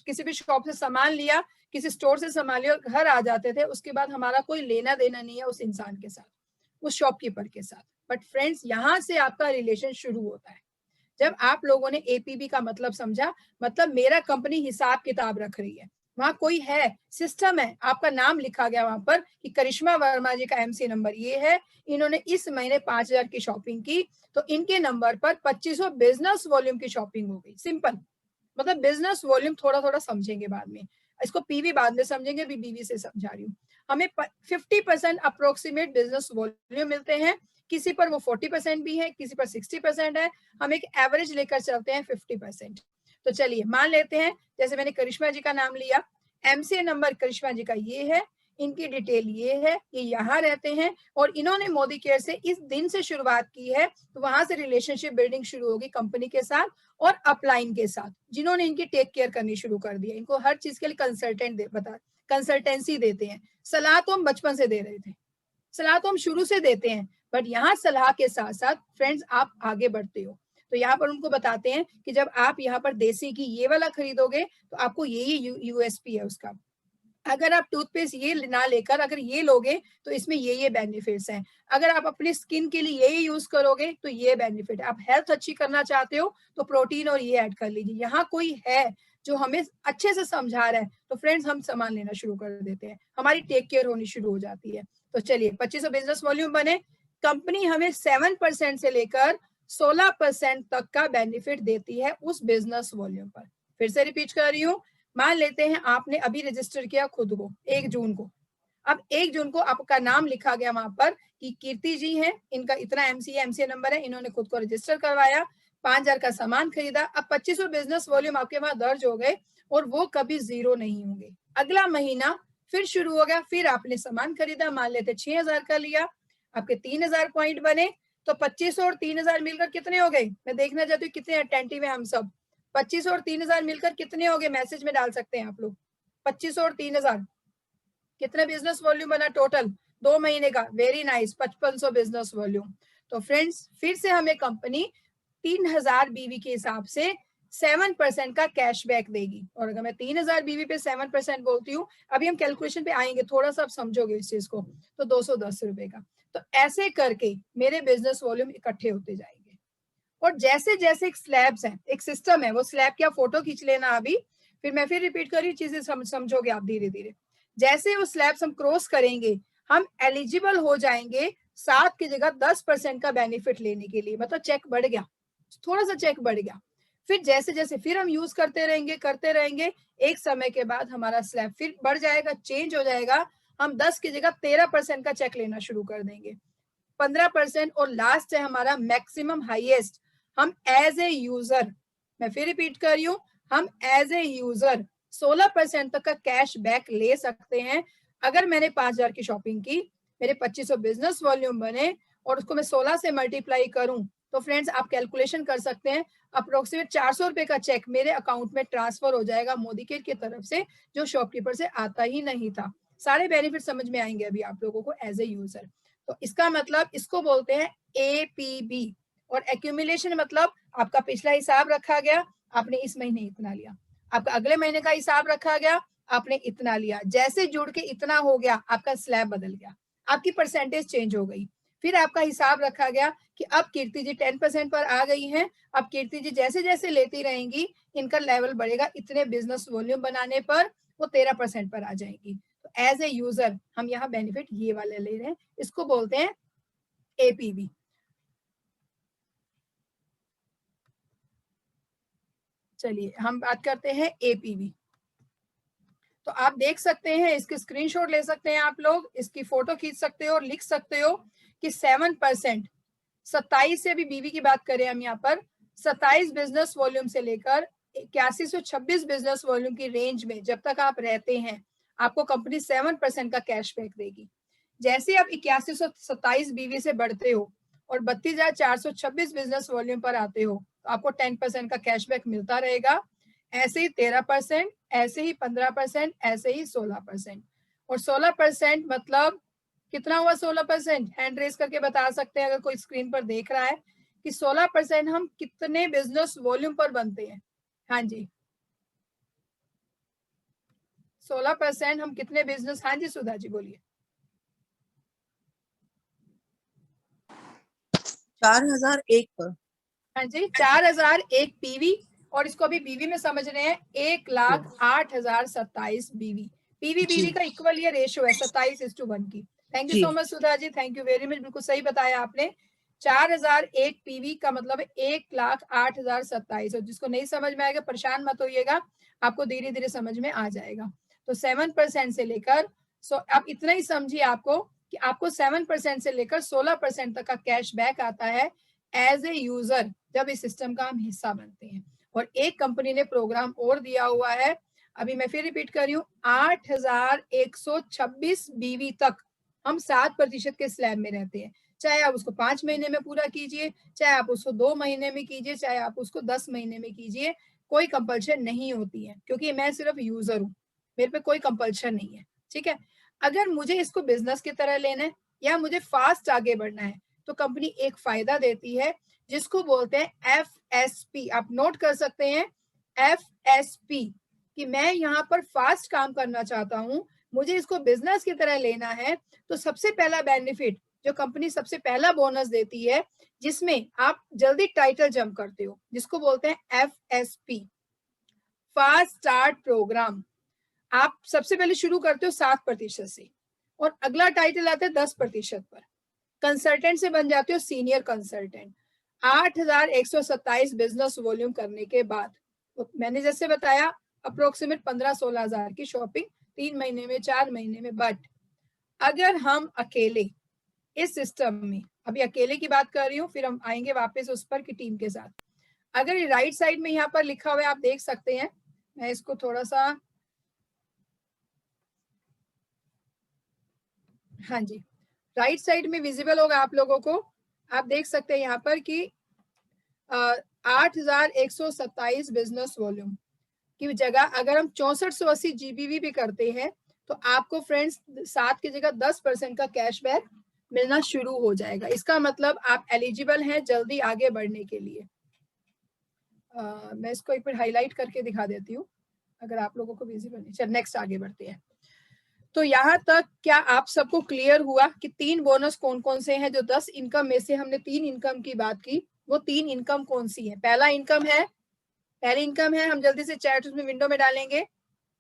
किसी भी शॉप से सामान लिया, किसी स्टोर से सामान लिया, घर आ जाते थे, उसके बाद हमारा कोई लेना देना नहीं है उस इंसान के साथ, उस शॉपकीपर के साथ। बट फ्रेंड्स यहाँ से आपका रिलेशन शुरू होता है, जब आप लोगों ने एपीबी का मतलब समझा, मतलब मेरा कंपनी हिसाब किताब रख रही है, वहां कोई है, सिस्टम है, आपका नाम लिखा गया वहां पर कि करिश्मा वर्मा जी का एमसी नंबर ये है, इन्होंने इस महीने 5,000 की शॉपिंग की, तो इनके नंबर पर 2,500 बिजनेस वॉल्यूम की शॉपिंग हो गई। सिंपल, मतलब बिजनेस वॉल्यूम थोड़ा थोड़ा समझेंगे बाद में, इसको पीवी बाद में समझेंगे, अभी बीवी से समझा रही हूँ। हमें 50% अप्रोक्सीमेट बिजनेस वॉल्यूम मिलते हैं, किसी पर वो 40% भी है, किसी पर 60% है, हम एक एवरेज लेकर चलते हैं 50%। तो चलिए मान लेते हैं, जैसे मैंने करिश्मा जी का नाम लिया, एमसीए नंबर करिश्मा जी का ये है, इनकी डिटेल ये है, ये यहाँ रहते हैं, और इन्होंने मोदी केयर से इस दिन से शुरुआत की है, तो वहां से रिलेशनशिप बिल्डिंग शुरू होगी कंपनी के साथ और अपलाइन के साथ, जिन्होंने इनकी टेक केयर करनी शुरू कर दी है। इनको हर चीज के लिए कंसल्टेंसी देते हैं। सलाह तो हम बचपन से दे रहे थे, सलाह तो हम शुरू से देते हैं, बट यहाँ सलाह के साथ साथ फ्रेंड्स आप आगे बढ़ते हो। तो यहाँ पर उनको बताते हैं कि जब आप यहाँ पर देसी की ये वाला खरीदोगे तो आपको ये यूएसपी है उसका, अगर आप टूथपेस्ट ये ना लेकर अगर ये लोगे तो इसमें ये बेनिफिट्स हैं, अगर आप अपनी स्किन के लिए ये यूज करोगे तो ये बेनिफिट है, आप हेल्थ अच्छी करना चाहते हो तो प्रोटीन और ये ऐड कर लीजिए। यहाँ कोई है जो हमें अच्छे से समझा रहा है, तो फ्रेंड्स हम सामान लेना शुरू कर देते हैं, हमारी टेक केयर होनी शुरू हो जाती है। तो चलिए 2,500 बिजनेस वॉल्यूम बने, कंपनी हमें 7% से लेकर 16% तक का बेनिफिट देती है उस बिजनेस वॉल्यूम पर। फिर से रिपीट कर रही हूँ, मान लेते हैं आपने अभी रजिस्टर किया खुद को 1 जून को, अब 1 जून को आपका नाम लिखा गया वहां पर कि कीर्ति जी हैं, इनका इतना एमसीए नंबर है, इन्होंने खुद को रजिस्टर करवाया, 5,000 का सामान खरीदा, अब 2,500 बिजनेस वॉल्यूम आपके वहां दर्ज हो गए, और वो कभी जीरो नहीं होंगे। अगला महीना फिर शुरू हो गया, फिर आपने सामान खरीदा, मान लेते 6,000 का लिया, आपके 3,000 पॉइंट बने, तो 2,500 और 3,000 मिलकर कितने हो गए, मैं देखना चाहती हूँ कितने अटेंटिव है हम सब। 2,500 और 3,000 मिलकर कितने हो गए, मैसेज में डाल सकते हैं आप लोग, 2,500 और 3,000 कितने बिजनेस वॉल्यूम बना टोटल 2 महीने का, वेरी नाइस, 5,500 बिजनेस वॉल्यूम। तो फ्रेंड्स फिर से हमें कंपनी 3,000 बीवी के हिसाब से 7% का कैशबैक देगी। और अगर मैं 3000 बीवी पे 7% बोलती हूँ, अभी हम कैलकुलेशन पे आएंगे, थोड़ा सा आप समझोगे इस चीज को, तो 210 रुपए का। तो ऐसे करके मेरे बिजनेस वॉल्यूम इकट्ठे होते जाएंगे। और जैसे जैसे एक स्लैब्स है, एक सिस्टम है, वो स्लैब की आप फोटो खींच लेना अभी, फिर मैं फिर रिपीट कर रही हूँ, चीजें समझोगे आप धीरे धीरे। जैसे वो स्लैब्स हम क्रॉस करेंगे, हम एलिजिबल हो जाएंगे 7 की जगह 10% का बेनिफिट लेने के लिए, मतलब चेक बढ़ गया, थोड़ा सा चेक बढ़ गया। फिर जैसे जैसे फिर हम यूज करते रहेंगे, एक समय के बाद हमारा स्लैब फिर बढ़ जाएगा, चेंज हो जाएगा, हम 10 की जगह 13% का चेक लेना शुरू कर देंगे, 15%, और लास्ट है हमारा मैक्सिमम हाईएस्ट, हम एज ए यूजर, मैं फिर रिपीट कर रही हूँ, हम एज ए यूजर 16% तक का कैश बैक ले सकते हैं। अगर मैंने 5000 की शॉपिंग की, मेरे 2500 बिजनेस वॉल्यूम बने, और उसको मैं 16 से मल्टीप्लाई करूं, तो फ्रेंड्स आप कैलकुलेशन कर सकते हैं, अप्रोक्सीमेट 400 रुपए का चेक मेरे अकाउंट में ट्रांसफर हो जाएगा मोदी केयर की तरफ से, जो शॉपकीपर से आता ही नहीं था। सारे बेनिफिट समझ में आएंगे अभी आप लोगों को एज ए यूजर। तो इसका मतलब, इसको बोलते हैं एपीबी। और एक्यूमुलेशन मतलब आपका पिछला हिसाब रखा गया, आपने इस महीने इतना लिया, आपका अगले महीने का हिसाब रखा गया, आपने इतना लिया, जैसे जुड़ के इतना हो गया, आपका स्लैब बदल गया, आपकी परसेंटेज चेंज हो गई। फिर आपका हिसाब रखा गया कि अब कीर्ति जी 10% पर आ गई हैं, अब कीर्ति जी जैसे जैसे लेती रहेंगी, इनका लेवल बढ़ेगा, इतने बिजनेस वॉल्यूम बनाने पर वो 13% पर आ जाएंगी। तो एज ए यूजर हम यहाँ बेनिफिट ये वाले ले रहे हैं, इसको बोलते हैं एपीबी। चलिए हम बात करते हैं एपीबी। तो आप देख सकते हैं, इसके स्क्रीनशॉट ले सकते हैं आप लोग, इसकी फोटो खींच सकते हो और लिख सकते हो कि 7%, 27 से, अभी बीवी की बात करें हम यहाँ पर, 27 बिजनेस वॉल्यूम से लेकर 8126 बिजनेस वॉल्यूम की रेंज में जब तक आप रहते हैं, आपको कंपनी 7% का कैशबैक देगी। जैसे आप 8127 बीवी से बढ़ते हो और 32,426 बिजनेस वॉल्यूम पर आते हो, तो आपको 10% का कैशबैक मिलता रहेगा। ऐसे ही 13%, ऐसे ही 15%, ऐसे ही 16%। और 16% मतलब कितना हुआ? 16% हैंड रेस करके बता सकते हैं अगर कोई स्क्रीन पर देख रहा है कि 16% हम कितने बिजनेस वॉल्यूम पर बनते हैं। हाँ जी, 16% हम कितने बिजनेस, हाँ जी सुधा जी बोलिए। 4001 पर। हाँ जी, 4001 पीवी, और इसको अभी बीवी में समझ रहे हैं, 1,08,027 बीवी। पीवी बीवी का इक्वल ये रेशियो है 27:1 की। Thank you so much Sudha ji, thank you very much, बिल्कुल सही बताया आपने। 4001 पीवी का मतलब 1,08,027। और जिसको नहीं समझ में आएगा परेशान मत होइएगा, आपको धीरे धीरे समझ में आ जाएगा। तो 7% से लेकर, आप इतना ही समझिए आपको कि आपको 7% से लेकर 16% तक का कैश बैक आता है एज ए यूजर, जब इस सिस्टम का हम हिस्सा बनते हैं। और एक कंपनी ने प्रोग्राम और दिया हुआ है, अभी मैं फिर रिपीट कर रही हूँ, 8,126 बीवी तक हम 7% के स्लैब में रहते हैं। चाहे आप उसको 5 महीने में पूरा कीजिए, चाहे आप उसको 2 महीने में कीजिए, चाहे आप उसको 10 महीने में कीजिए, कोई कंपल्शन नहीं होती है, क्योंकि मैं सिर्फ यूजर हूँ, मेरे पे कोई कंपल्शन नहीं है। ठीक है, अगर मुझे इसको बिजनेस की तरह लेना है या मुझे फास्ट आगे बढ़ना है, तो कंपनी एक फायदा देती है जिसको बोलते हैं FSP। आप नोट कर सकते हैं FSP, कि मैं यहाँ पर फास्ट काम करना चाहता हूँ, मुझे इसको बिजनेस की तरह लेना है। तो सबसे पहला बेनिफिट जो कंपनी सबसे पहला बोनस देती है, जिसमें आप जल्दी टाइटल जंप करते हो, जिसको बोलते हैं FSP, फास्ट स्टार्ट प्रोग्राम। आप सबसे पहले शुरू करते हो 7% से, और अगला टाइटल आता है 10% पर, कंसल्टेंट से बन जाते हो सीनियर कंसल्टेंट। 8,127 बिजनेस वॉल्यूम करने के बाद, तो मैंने जैसे बताया अप्रोक्सीमेट 15-16 हजार की शॉपिंग 3 महीने में, 4 महीने में। बट अगर हम अकेले इस सिस्टम में, अभी अकेले की बात कर रही हूँ, फिर हम आएंगे वापस उस पर कि टीम के साथ। अगर राइट साइड में यहाँ पर लिखा हुआ है, आप देख सकते हैं, मैं इसको थोड़ा सा, हाँ जी, राइट साइड में विजिबल होगा आप लोगों को। आप देख सकते हैं यहाँ पर कि 8,127 बिजनेस वॉल्यूम की जगह अगर हम 6480 GBV भी करते हैं, तो आपको फ्रेंड्स 7 की जगह 10% का कैशबैक मिलना शुरू हो जाएगा। इसका मतलब आप एलिजिबल हैं जल्दी आगे बढ़ने के लिए। मैं इसको एक बार हाईलाइट करके दिखा देती हूँ अगर आप लोगों को विजिबल नहीं। चल नेक्स्ट आगे बढ़ते हैं। तो यहाँ तक क्या आप सबको क्लियर हुआ कि 3 बोनस कौन कौन से हैं? जो 10 इनकम में से हमने 3 इनकम की बात की, वो 3 इनकम कौन सी है? पहली इनकम है, हम जल्दी से चैट उसमें विंडो में डालेंगे।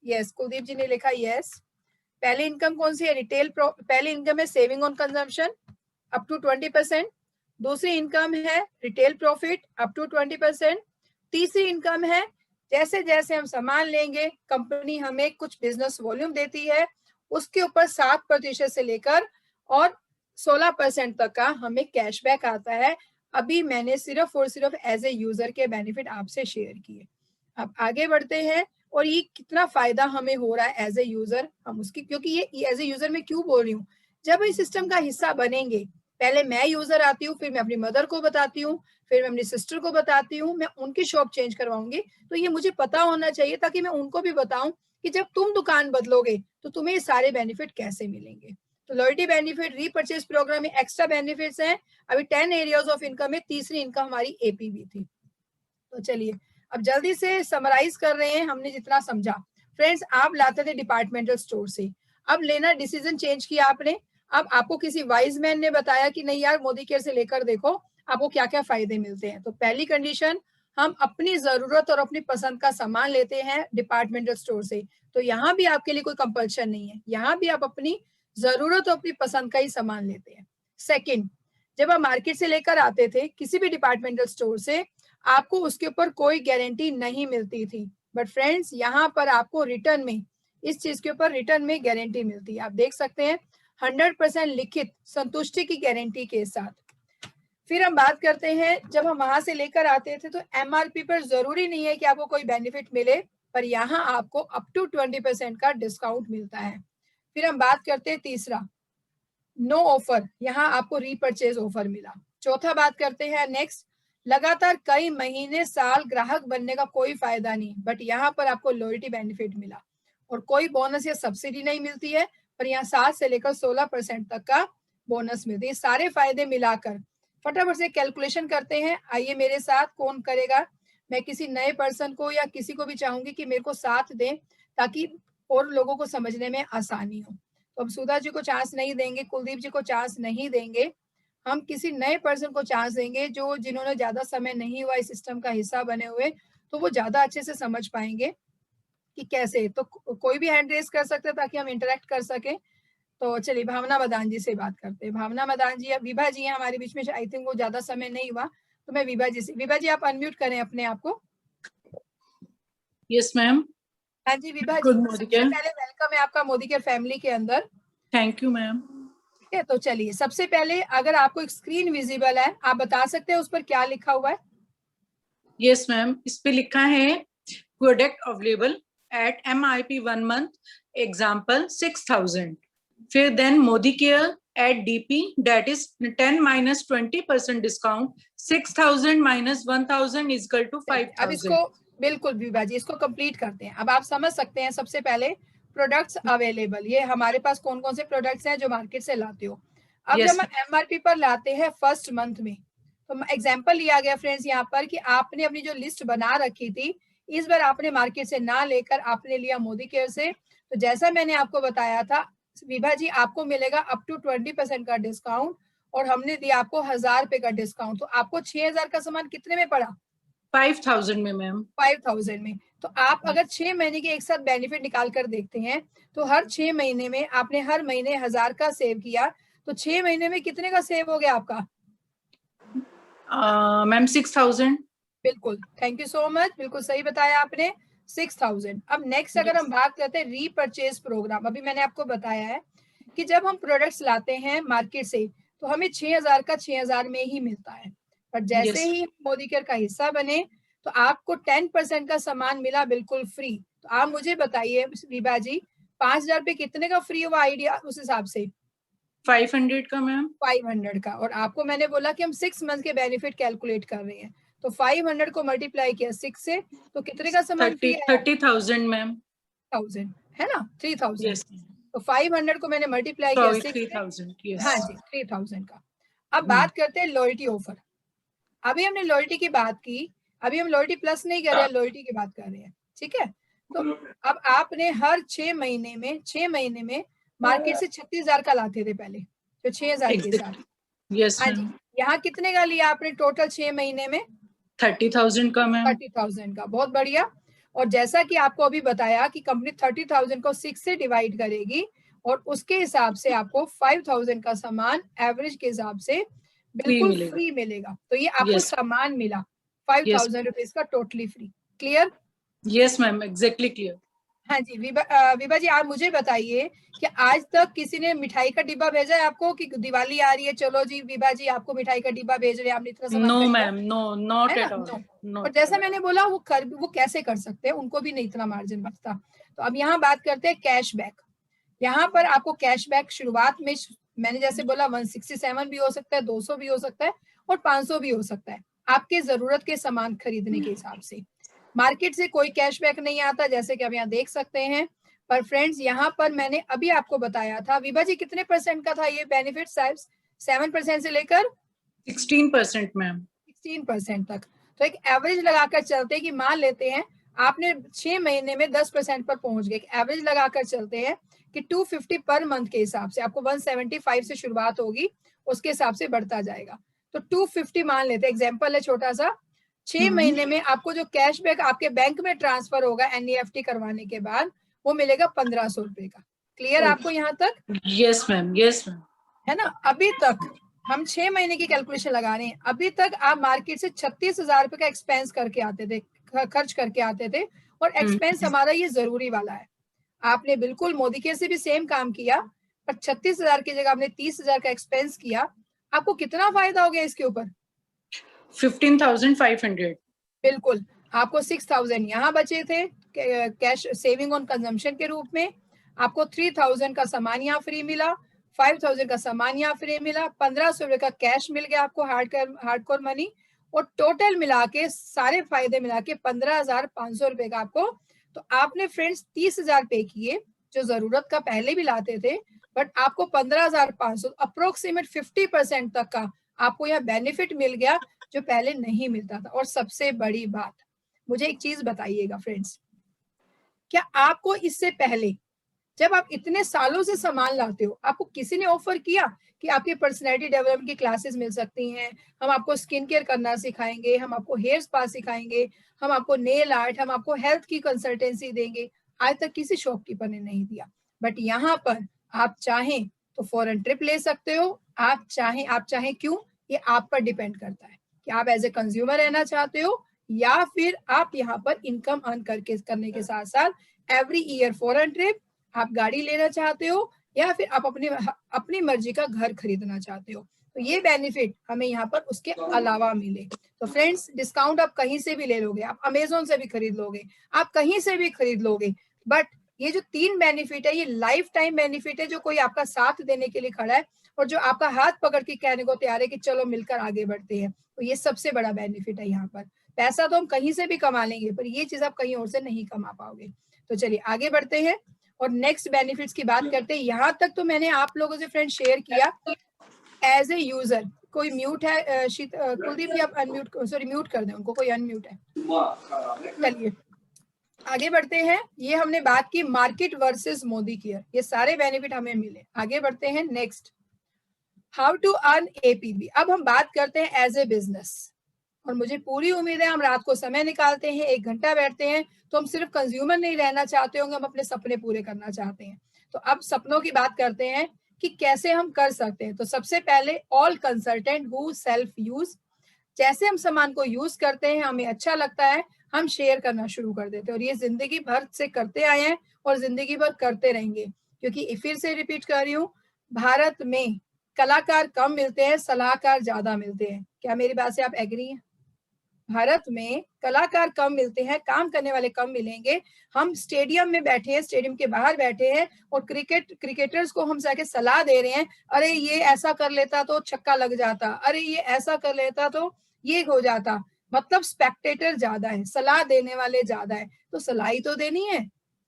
यस, कुलदीप जी ने लिखा यस। पहली इनकम कौन सी है? पहली इनकम है saving on consumption up to 20%। दूसरी इनकम है रिटेल प्रॉफिट अप टू 20%। तीसरी इनकम है जैसे जैसे हम सामान लेंगे कंपनी हमें कुछ बिजनेस वॉल्यूम देती है, उसके ऊपर 7% से लेकर और 16% तक का हमें कैशबैक आता है। अभी मैंने सिर्फ और सिर्फ एज ए यूजर के बेनिफिट आपसे शेयर किए। अब आगे बढ़ते हैं और ये कितना फायदा हमें हो रहा है एज ए यूजर, हम उसकी, क्योंकि ये एज ए यूजर मैं क्यों बोल रही हूँ, जब इस सिस्टम का हिस्सा बनेंगे, पहले मैं यूजर आती हूँ, फिर मैं अपनी मदर को बताती हूँ, फिर मैं अपनी सिस्टर को बताती हूँ, मैं उनकी शॉप चेंज करवाऊंगी। तो ये मुझे पता होना चाहिए ताकि मैं उनको भी बताऊं कि जब तुम दुकान बदलोगे तो तुम्हें ये सारे बेनिफिट कैसे मिलेंगे। तो लॉयल्टी बेनिफिट, रीपर्चेज प्रोग्राम में एक्स्ट्रा बेनिफिट्स हैं। अभी 10 एरियाज ऑफ इनकम में तीसरी इनकम हमारी एपीवी थी। तो चलिए अब जल्दी से समराइज कर रहे हैं हमने जितना समझा। फ्रेंड्स, आप लाते थे डिपार्टमेंटल स्टोर से, अब लेना डिसीजन चेंज किया आपने। अब आपको किसी वाइज मैन ने बताया कि नहीं यार मोदी केयर से लेकर देखो आपको क्या क्या फायदे मिलते हैं। तो पहली कंडीशन, हम अपनी जरूरत और अपनी पसंद का सामान लेते हैं डिपार्टमेंटल स्टोर से। तो यहाँ भी आपके लिए कोई कंपल्शन नहीं है, यहाँ भी आप अपनी जरूरत और अपनी पसंद का ही सामान लेते हैं। सेकंड, जब आप मार्केट से लेकर आते थे किसी भी डिपार्टमेंटल स्टोर से, आपको उसके ऊपर कोई गारंटी नहीं मिलती थी। बट फ्रेंड्स, यहाँ पर आपको रिटर्न में, इस चीज के ऊपर रिटर्न में गारंटी मिलती है। आप देख सकते हैं 100% लिखित संतुष्टि की गारंटी के साथ। फिर हम बात करते हैं, जब हम वहां से लेकर आते थे तो एमआरपी पर जरूरी नहीं है कि आपको कोई बेनिफिट मिले, पर यहाँ आपको अप टू 20% का डिस्काउंट मिलता है। फिर हम बात करते हैं तीसरा, नो ऑफर, यहाँ आपको रीपर्चेज ऑफर मिला। चौथा बात करते हैं नेक्स्ट, लगातार कई महीने साल ग्राहक बनने का कोई फायदा नहीं, बट यहाँ पर आपको लॉयल्टी बेनिफिट मिला और कोई बोनस या सब्सिडी नहीं मिलती है, पर यहाँ 7 से लेकर 16% तक का बोनस मिलती है। सारे फायदे मिलाकर फटाफट से कैलकुलेशन करते हैं। आइए मेरे साथ, कौन करेगा? मैं किसी नए पर्सन को या किसी को भी चाहूंगी कि मेरे को साथ दें ताकि और लोगों को समझने में आसानी हो। तो हम सुधा जी को चांस नहीं देंगे, कुलदीप जी को चांस नहीं देंगे, हम किसी नए पर्सन को चांस देंगे जो जिन्होंने ज्यादा समय नहीं हुआ इस सिस्टम का हिस्सा बने हुए, तो वो ज्यादा अच्छे से समझ पाएंगे कि कैसे। तो कोई भी हैंड रेस कर सकते हैं ताकि हम इंटरेक्ट कर सके। तो चलिए भावना मदान जी से बात करते हैं। भावना मदान जी या विभा जी हैं हमारे बीच में, आई थिंक वो ज्यादा समय नहीं हुआ, तो मैं विभा जी से, विभा जी आप अनम्यूट करें अपने आप को। Yes ma'am. हाँ जी विभा जी, सबसे पहले वेलकम है आपका मोदी केयर फैमिली के अंदर। Thank you ma'am. ठीक है, तो चलिए सबसे पहले अगर आपको एक स्क्रीन विजिबल है, आप बता सकते हैं उस पर क्या लिखा हुआ है? यस मैम, इस पे लिखा है product available at MRP 1 month, example 6000। फिर then Modi care at DP, that is 10 minus 20% discount, 6000 minus 1000 is equal to 5000। अब इसको बिल्कुल विभा जी इसको कंप्लीट करते हैं। अब आप समझ सकते हैं सबसे पहले प्रोडक्ट्स अवेलेबल, ये हमारे पास कौन कौन से प्रोडक्ट्स हैं जो मार्केट से लाते हो। अब yes, जब हम MRP पर लाते हैं फर्स्ट मंथ में, तो एग्जांपल लिया गया फ्रेंड्स यहाँ पर कि आपने अपनी जो लिस्ट बना रखी थी इस बार आपने मार्केट से ना लेकर आपने लिया मोदी केयर से। तो जैसा मैंने आपको बताया था विभा जी, आपको मिलेगा अप टू 20% का डिस्काउंट और हमने दिया आपको 1000 रुपए का डिस्काउंट। तो आपको 6000 का सामान कितने में पड़ा? 5000 में मैम। 5000 में। तो आप अगर 6 महीने के एक साथ बेनिफिट निकाल कर देखते हैं तो हर 6 महीने में आपने हर महीने 1000 का सेव किया, तो 6 महीने में कितने का सेव हो गया आपका? मैम 6000। बिल्कुल, थैंक यू सो मच, बिल्कुल सही बताया आपने, 6000। अब नेक्स्ट अगर हम बात करते हैं रीपर्चेज प्रोग्राम, अभी मैंने आपको बताया है कि जब हम प्रोडक्ट्स लाते हैं मार्केट से तो हमें 6000 का 6000 में ही मिलता है, पर जैसे ही मोदी केयर का हिस्सा बने तो आपको 10% का सामान मिला बिल्कुल फ्री। तो आप मुझे बताइए विभा जी, 5000 पे कितने का फ्री हुआ आइडिया उस हिसाब से? 500 का मैम। 500 का। और आपको मैंने बोला कि हम 6 मंथ के बेनिफिट कैलकुलेट कर रहे हैं, तो 500 को मल्टीप्लाई किया 6 से, तो कितने का सामान फ्री है? 30,000 मैम। 1000 है ना, 3000। yes. तो 500 को मैंने मल्टीप्लाई किया 6 3000। yes. हाँ जी 3000 का। अब बात करते हैं लॉयल्टी ऑफर। अभी हमने लॉयल्टी की बात की, अभी हम लॉयल्टी प्लस नहीं कर रहे हैं, लॉयल्टी की बात कर रहे हैं, ठीक है। तो अब आपने हर 6 महीने में मार्केट से 36,000 का लाते थे पहले, तो 6,000 के साथ। यस हाँ जी, मैम। यहाँ कितने का लिया आपने टोटल 6 महीने में? 30,000 का मैम। 30,000 का, बहुत बढ़िया। और जैसा कि आपको अभी बताया कि कंपनी 30,000 को 6 से डिवाइड करेगी और उसके हिसाब से आपको 5,000 का सामान एवरेज के हिसाब से बिल्कुल फ्री मिलेगा। तो ये आपको Yes. सामान मिला 5,000 रुपीज का totally free. Clear? Yes ma'am, exactly clear. हाँ जी, विभा जी आप मुझे बताइए कि आज तक किसी ने मिठाई का डिब्बा भेजा है आपको कि दिवाली आ रही है, चलो जी विभा जी आपको मिठाई का डिब्बा भेज रहे हैं, आपने इतना सामान नो खरीदा? मैम, नो, नॉट है ना? At all, no. और जैसा मैंने बोला वो कैसे कर सकते हैं, उनको भी नहीं इतना मार्जिन बचता। तो अब यहाँ बात करते हैं कैशबैक। यहाँ पर आपको कैशबैक शुरुआत में मैंने जैसे बोला 167 भी हो सकता है, 200 भी हो सकता है और 500 भी हो सकता है, आपके जरूरत के सामान खरीदने के हिसाब से। मार्केट से कोई कैशबैक नहीं आता, जैसे कि आप यहाँ देख सकते हैं। पर फ्रेंड्स यहाँ पर मैंने अभी आपको बताया था, विभा जी कितने परसेंट का था ये बेनिफिट? 7% से लेकर 16% मैम। 16% तक। तो एक एवरेज लगाकर चलते हैं कि मान लेते हैं आपने 6 महीने में 10% पर पहुंच गए, एवरेज लगाकर चलते हैं कि 250 पर मंथ के हिसाब से आपको 175 से शुरुआत होगी, उसके हिसाब से बढ़ता जाएगा। तो 250 मान लेते हैं, एग्जांपल है छोटा सा। 6 महीने में आपको जो कैशबैक आपके बैंक में ट्रांसफर होगा एनईएफटी करवाने के बाद, वो मिलेगा 1,500 रुपए का। क्लियर आपको यहाँ तक? Yes ma'am, yes ma'am. है ना? अभी तक हम 6 महीने की कैलकुलेशन लगा रहे हैं, अभी तक आप मार्केट से 36,000 रुपए का एक्सपेंस करके आते थे, खर्च करके आते थे। और एक्सपेंस हमारा ये जरूरी वाला है। आपने बिल्कुल मोदी के से भी सेम काम किया, पर 36,000 की जगह आपने 30,000 का एक्सपेंस किया। आपको कितना फायदा हो गया इसके ऊपर? 15,500। बिल्कुल, आपको 6,000 यहाँ बचे थे कैश सेविंग ऑन कंजम्पशन के रूप में। आपको 3,000 का सामान यहाँ फ्री मिला, 5,000 का सामान यहाँ फ्री मिला, 1,500 रुपए का कैश मिल गया आपको हार्डकोर मनी। और टोटल मिला के सारे फायदे मिला के 15,500 रुपए का आपको। तो आपने फ्रेंड्स 30,000 पे किए जो जरूरत का पहले भी लाते थे, बट आपको 15,500 अप्रोक्सीमेट 50% तक का आपको यह बेनिफिट मिल गया जो पहले नहीं मिलता था। और सबसे बड़ी बात, मुझे एक चीज बताइएगा फ्रेंड्स, क्या आपको इससे पहले जब आप इतने सालों से सामान लाते हो, आपको किसी ने ऑफर किया कि आपके पर्सनैलिटी डेवलपमेंट की क्लासेस मिल सकती हैं, हम आपको स्किन केयर करना सिखाएंगे, हम आपको हेयर स्पा सिखाएंगे, हम आपको नेल आर्ट, हम आपको हेल्थ की कंसल्टेंसी देंगे? आज तक किसी शॉपकीपर ने नहीं दिया। बट यहाँ पर आप चाहें तो फॉरेन ट्रिप ले सकते हो, आप चाहें क्यों, ये आप पर डिपेंड करता है कि आप एज ए कंज्यूमर रहना चाहते हो या फिर आप यहाँ पर इनकम अर्न करने के साथ साथ एवरी ईयर फॉरेन ट्रिप, आप गाड़ी लेना चाहते हो या फिर आप अपनी मर्जी का घर खरीदना चाहते हो। तो ये बेनिफिट हमें यहाँ पर उसके अलावा मिले। तो फ्रेंड्स डिस्काउंट आप कहीं से भी ले लोगे, आप अमेजोन से भी खरीद लोगे, आप कहीं से भी खरीद लोगे, बट ये जो 3 बेनिफिट है ये लाइफ टाइम बेनिफिट है, जो कोई आपका साथ देने के लिए खड़ा है और जो आपका हाथ पकड़ के कहने को तैयार है कि चलो मिलकर आगे बढ़ते हैं। तो ये सबसे बड़ा बेनिफिट है यहाँ पर। पैसा तो हम कहीं से भी कमा लेंगे, पर ये चीज आप कहीं और से नहीं कमा पाओगे। तो चलिए आगे बढ़ते हैं और नेक्स्ट बेनिफिट्स की बात करते हैं। यहाँ तक तो मैंने आप लोगों से फ्रेंड शेयर किया एज ए यूजर। कोई म्यूट है? कुलदीप जी आप अनम्यूट, सॉरी म्यूट कर दें उनको, कोई अनम्यूट है? चलिए आगे बढ़ते हैं। ये हमने बात की मार्केट वर्सेस मोदी केयर, ये सारे बेनिफिट हमें मिले। आगे बढ़ते हैं next, how to earn APB. अब हम बात करते हैं एज ए बिजनेस। और मुझे पूरी उम्मीद है हम रात को समय निकालते हैं, 1 घंटा बैठते हैं, तो हम सिर्फ कंज्यूमर नहीं रहना चाहते होंगे, हम अपने सपने पूरे करना चाहते हैं। तो अब सपनों की बात करते हैं कि कैसे हम कर सकते हैं। तो सबसे पहले all consultant who self use, जैसे हम सामान को यूज करते हैं, हमें अच्छा लगता है, हम शेयर करना शुरू कर देते हैं। और ये जिंदगी भर से करते आए हैं और जिंदगी भर करते रहेंगे, क्योंकि फिर से रिपीट कर रही हूँ, भारत में कलाकार कम मिलते हैं, सलाहकार ज्यादा मिलते हैं। क्या मेरी बात से आप एग्री हैं? भारत में कलाकार कम मिलते हैं, काम करने वाले कम मिलेंगे। हम स्टेडियम में बैठे हैं, स्टेडियम के बाहर बैठे हैं और क्रिकेटर्स को हम जाके सलाह दे रहे हैं, अरे ये ऐसा कर लेता तो छक्का लग जाता, अरे ये ऐसा कर लेता तो ये हो जाता। मतलब स्पेक्टेटर ज्यादा है, सलाह देने वाले ज्यादा है। तो सलाह ही तो देनी है,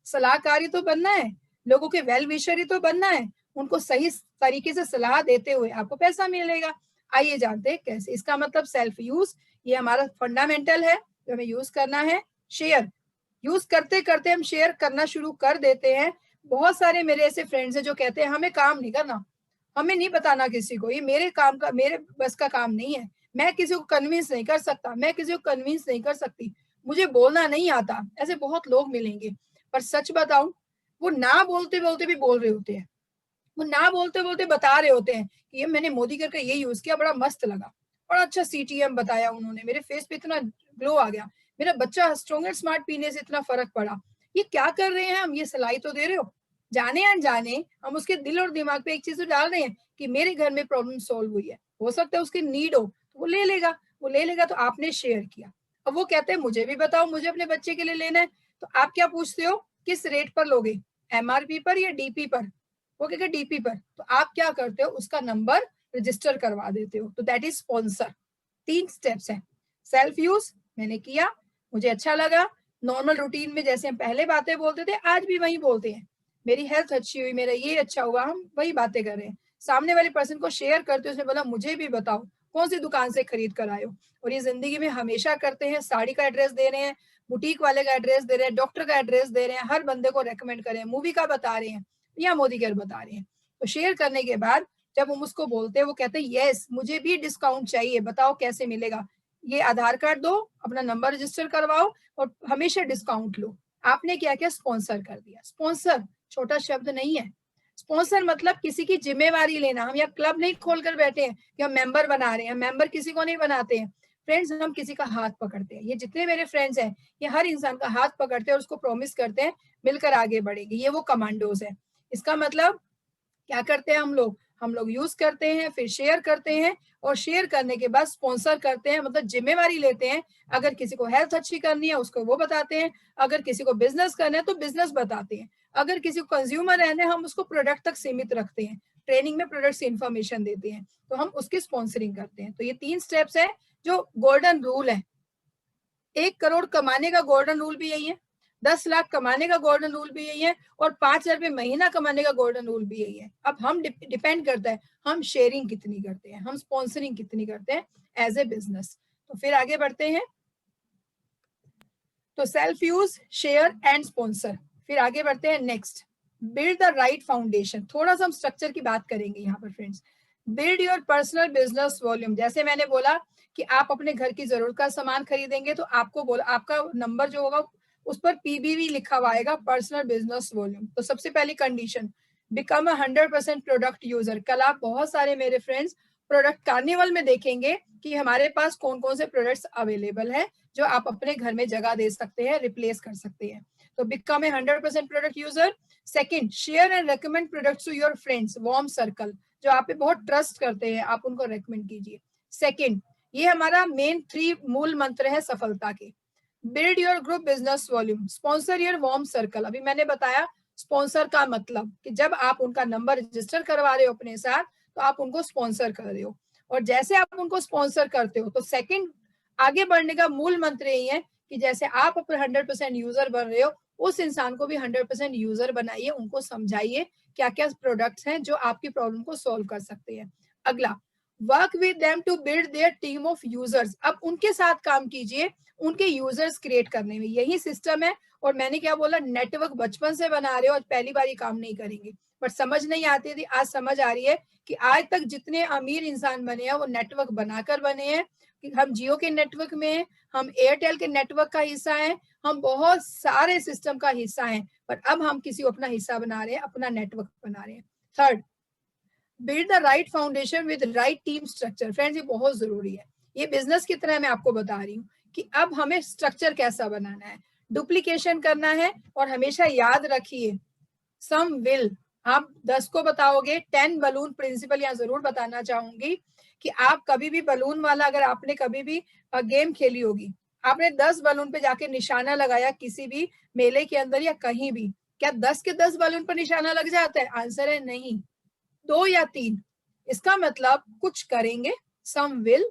सलाहकारी तो बनना है, लोगों के वेल विशर ही तो बनना है, उनको सही तरीके से सलाह देते हुए आपको पैसा मिलेगा। आइए जानते हैं कैसे। इसका मतलब सेल्फ यूज, ये हमारा फंडामेंटल है। जो हमें यूज करना है, शेयर। यूज करते करते हम शेयर करना शुरू कर देते हैं। बहुत सारे मेरे ऐसे फ्रेंड्स हैं जो कहते हैं हमें काम नहीं करना, हमें नहीं बताना किसी को, ये मेरे काम का, मेरे बस का काम नहीं है, मैं किसी को कन्विंस नहीं कर सकता, मैं किसी को कन्विंस नहीं कर सकती, मुझे बोलना नहीं आता। ऐसे बहुत लोग मिलेंगे। पर सच बताऊं, वो ना बोलते बोलते भी बोल रहे होते हैं, वो ना बोलते बोलते बता रहे होते हैं कि ये मैंने मोदी करके ये यूज किया, बड़ा मस्त लगा, बड़ा अच्छा सीटीएम बताया उन्होंने, मेरे फेस पे इतना ग्लो आ गया, मेरा बच्चा स्ट्रॉन्ग एंड स्मार्ट पीने से इतना फर्क पड़ा। ये क्या कर रहे हैं हम, ये सलाई तो दे रहे हो, जाने अनजाने हम उसके दिल और दिमाग पे एक चीज तो डाल रहे हैं कि मेरे घर में प्रॉब्लम सॉल्व हुई है। हो सकता है उसकी नीड हो तो वो ले लेगा, वो ले लेगा तो आपने शेयर किया। अब वो कहते हैं मुझे भी बताओ, मुझे अपने बच्चे के लिए लेना है। तो आप क्या पूछते हो, किस रेट पर लोगे, एमआरपी पर या डीपी पर? वो कहेगा डीपी पर। तो आप क्या करते हो, उसका नंबर रजिस्टर करवा देते हो। तो दैट इज स्पॉन्सर। 3 स्टेप्स है। सेल्फ यूज मैंने किया, मुझे अच्छा लगा, नॉर्मल रूटीन में जैसे हम पहले बातें बोलते थे आज भी वही बोलते हैं, मेरी हेल्थ अच्छी हुई, मेरा ये अच्छा हुआ, हम वही बातें कर रहे हैं। सामने वाले पर्सन को शेयर करते हो, उसने बोला मुझे भी बताओ कौन सी दुकान से खरीद कर आए हो। और ये जिंदगी में हमेशा करते हैं, साड़ी का एड्रेस दे रहे हैं, बुटीक वाले का एड्रेस दे रहे हैं, डॉक्टर का एड्रेस दे रहे हैं, हर बंदे को रेकमेंड करें, मूवी का बता रहे हैं या मोदी केयर बता रहे हैं। तो शेयर करने के बाद जब हम उसको बोलते हैं, वो कहते हैं यस मुझे भी डिस्काउंट चाहिए, बताओ कैसे मिलेगा। ये आधार कार्ड दो, अपना नंबर रजिस्टर करवाओ और हमेशा डिस्काउंट लो। आपने क्या किया, स्पॉन्सर कर दिया। स्पॉन्सर छोटा शब्द नहीं है। स्पॉन्सर मतलब किसी की जिम्मेवारी लेना। हम यहाँ क्लब नहीं खोल कर बैठे हैं कि हम मेंबर बना रहे हैं, मेंबर किसी को नहीं बनाते हैं फ्रेंड्स, हम किसी का हाथ पकड़ते हैं। ये जितने मेरे फ्रेंड्स हैं, ये हर इंसान का हाथ पकड़ते हैं और उसको प्रॉमिस करते हैं मिलकर आगे बढ़ेंगे। ये वो कमांडोज है। इसका मतलब क्या करते हैं हम लोग यूज करते हैं, फिर शेयर करते हैं और शेयर करने के बाद स्पॉन्सर करते हैं, मतलब जिम्मेवारी लेते हैं। अगर किसी को हेल्थ अच्छी करनी है उसको वो बताते हैं, अगर किसी को बिजनेस करना है तो बिजनेस बताते हैं, अगर किसी को कंज्यूमर रहना है हम उसको प्रोडक्ट तक सीमित रखते हैं, ट्रेनिंग में प्रोडक्ट से इंफॉर्मेशन देते हैं, तो हम उसकी स्पॉन्सरिंग करते हैं। तो ये 3 स्टेप्स है जो गोल्डन रूल है। 1 करोड़ कमाने का गोल्डन रूल भी यही है, 10 लाख कमाने का गोल्डन रूल भी यही है और 5,000 रुपये महीना कमाने का गोल्डन रूल भी यही है। अब हम डिपेंड करता है हम शेयरिंग कितनी करते हैं, हम स्पॉन्सरिंग कितनी करते हैं एज ए बिजनेस। तो फिर आगे बढ़ते हैं। तो self use, share and sponsor. फिर आगे बढ़ते हैं next, build the right foundation. थोड़ा सा हम स्ट्रक्चर की बात करेंगे यहाँ पर friends. Build your personal business volume. जैसे मैंने बोला कि आप अपने घर की जरूरत का सामान खरीदेंगे तो आपको बोला आपका नंबर जो होगा उस पर पीबीवी लिखा हुआ आएगा, पर्सनल बिजनेस वॉल्यूम। तो सबसे पहली कंडीशन, बिकम 100% प्रोडक्ट यूजर। कल आप बहुत सारे मेरे फ्रेंड्स प्रोडक्ट कार्निवल में देखेंगे कि हमारे पास कौन कौन से प्रोडक्ट्स अवेलेबल है जो आप अपने घर में जगह दे सकते हैं, रिप्लेस कर सकते हैं। तो become a 100% product user. Second, share and recommend products to your friends, warm circle, जो आप पे बहुत ट्रस्ट करते हैं आप उनको रेकमेंड कीजिए। सेकंड, ये हमारा मेन 3 मूल मंत्र है सफलता के। Build your group business volume, sponsor your warm circle. अभी मैंने बताया स्पॉन्सर का मतलब कि जब आप उनका नंबर रजिस्टर करवा रहे हो अपने साथ तो आप उनको स्पॉन्सर कर रहे हो, और जैसे आप उनको स्पॉन्सर करते हो तो सेकंड आगे बढ़ने का मूल मंत्र यही है कि जैसे आप अपने 100% यूजर बन रहे हो उस इंसान को भी 100% यूजर बनाइए, उनको समझाइए क्या क्या प्रोडक्ट्स हैं जो आपकी प्रॉब्लम को सॉल्व कर सकते हैं। अगला, work with them to build their team of users. अब उनके साथ काम कीजिए उनके यूजर्स क्रिएट करने में, यही सिस्टम है। और मैंने क्या बोला, नेटवर्क बचपन से बना रहे हो, आज पहली बार काम नहीं करेंगे, बट समझ नहीं आती थी, आज समझ आ रही है कि आज तक जितने अमीर इंसान बने हैं वो नेटवर्क बनाकर बने हैं। कि हम जियो के नेटवर्क में हैं, हम एयरटेल के नेटवर्क का हिस्सा हैं, हम बहुत सारे सिस्टम का हिस्सा हैं, पर अब हम किसी को अपना हिस्सा बना रहे हैं, अपना नेटवर्क बना रहे हैं। Third, build the right foundation with right team structure. Friends ये बहुत जरूरी है, ये बिजनेस की तरह मैं आपको बता रही हूँ कि अब हमें स्ट्रक्चर कैसा बनाना है, डुप्लीकेशन करना है। और हमेशा याद रखिए, सम विल, आप 10 को बताओगे, 10 बलून प्रिंसिपल यहाँ जरूर बताना चाहूंगी कि आप कभी भी बलून वाला, अगर आपने कभी भी गेम खेली होगी, आपने 10 बलून पे जाके निशाना लगाया किसी भी मेले के अंदर या कहीं भी, क्या 10 के 10 बलून पर निशाना लग जाता है? आंसर है नहीं, 2 या 3। इसका मतलब कुछ करेंगे, सम विल,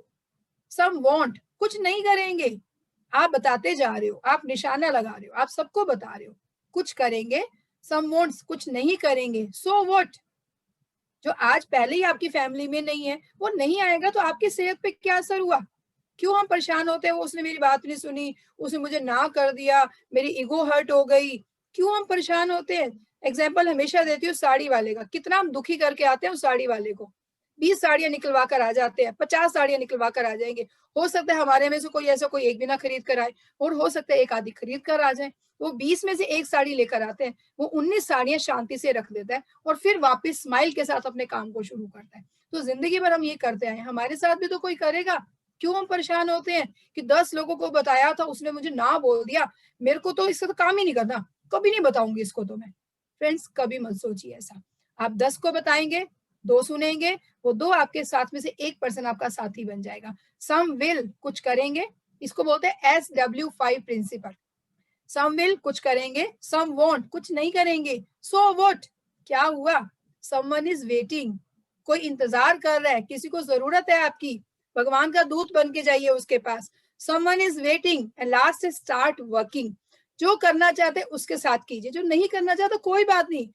सम वॉन्ट, कुछ नहीं करेंगे। आप बताते जा रहे हो, आप निशाना लगा रहे हो, आप सबको बता रहे हो कुछ करेंगे, सम वॉन्ट्स, कुछ नहीं करेंगे। सो व्हाट, जो आज पहले ही आपकी फैमिली में नहीं है वो नहीं आएगा तो आपकी सेहत पे क्या असर हुआ, क्यों हम परेशान होते हैं? वो उसने मेरी बात नहीं सुनी, उसने मुझे ना कर दिया, मेरी ईगो हर्ट हो गई, क्यों हम परेशान होते हैं? एग्जाम्पल हमेशा देती हूँ साड़ी वाले का, कितना हम दुखी करके आते हैं उस साड़ी वाले को। 20 साड़ियां निकलवा कर आ जाते हैं, 50 साड़ियां निकलवा कर आ जाएंगे। हो सकता है हमारे में से कोई ऐसा कोई एक भी ना खरीद कर आए, और हो सकता है एक आधी खरीद कर आ जाए। वो 20 में से एक साड़ी लेकर आते हैं, वो 19 साड़ियां शांति से रख देता है और फिर वापस स्माइल के साथ अपने काम को शुरू करता है। तो जिंदगी भर हम ये करते आए, हमारे साथ भी तो कोई करेगा। क्यों हम परेशान होते हैं कि 10 लोगों को बताया था, उसने मुझे ना बोल दिया, मेरे को तो इसका तो काम ही नहीं करना, कभी नहीं बताऊंगी इसको तो मैं। फ्रेंड्स, कभी मत सोचिए ऐसा। आप 10 को बताएंगे, 2 सुनेंगे, वो 2 आपके साथ में से 1% आपका साथी बन जाएगा। सम विल कुछ करेंगे, इसको बोलते हैं SW5 प्रिंसिपल। सम विल कुछ करेंगे, सम वॉन्ट कुछ नहीं करेंगे। सो व्हाट, क्या हुआ? समवन इज वेटिंग, कोई इंतजार कर रहा है, किसी को जरूरत है आपकी, भगवान का दूत बन के जाइए उसके पास। Someone is waiting and last is start working. जो करना चाहते हैं उसके साथ कीजिए, जो नहीं करना चाहता कोई बात नहीं,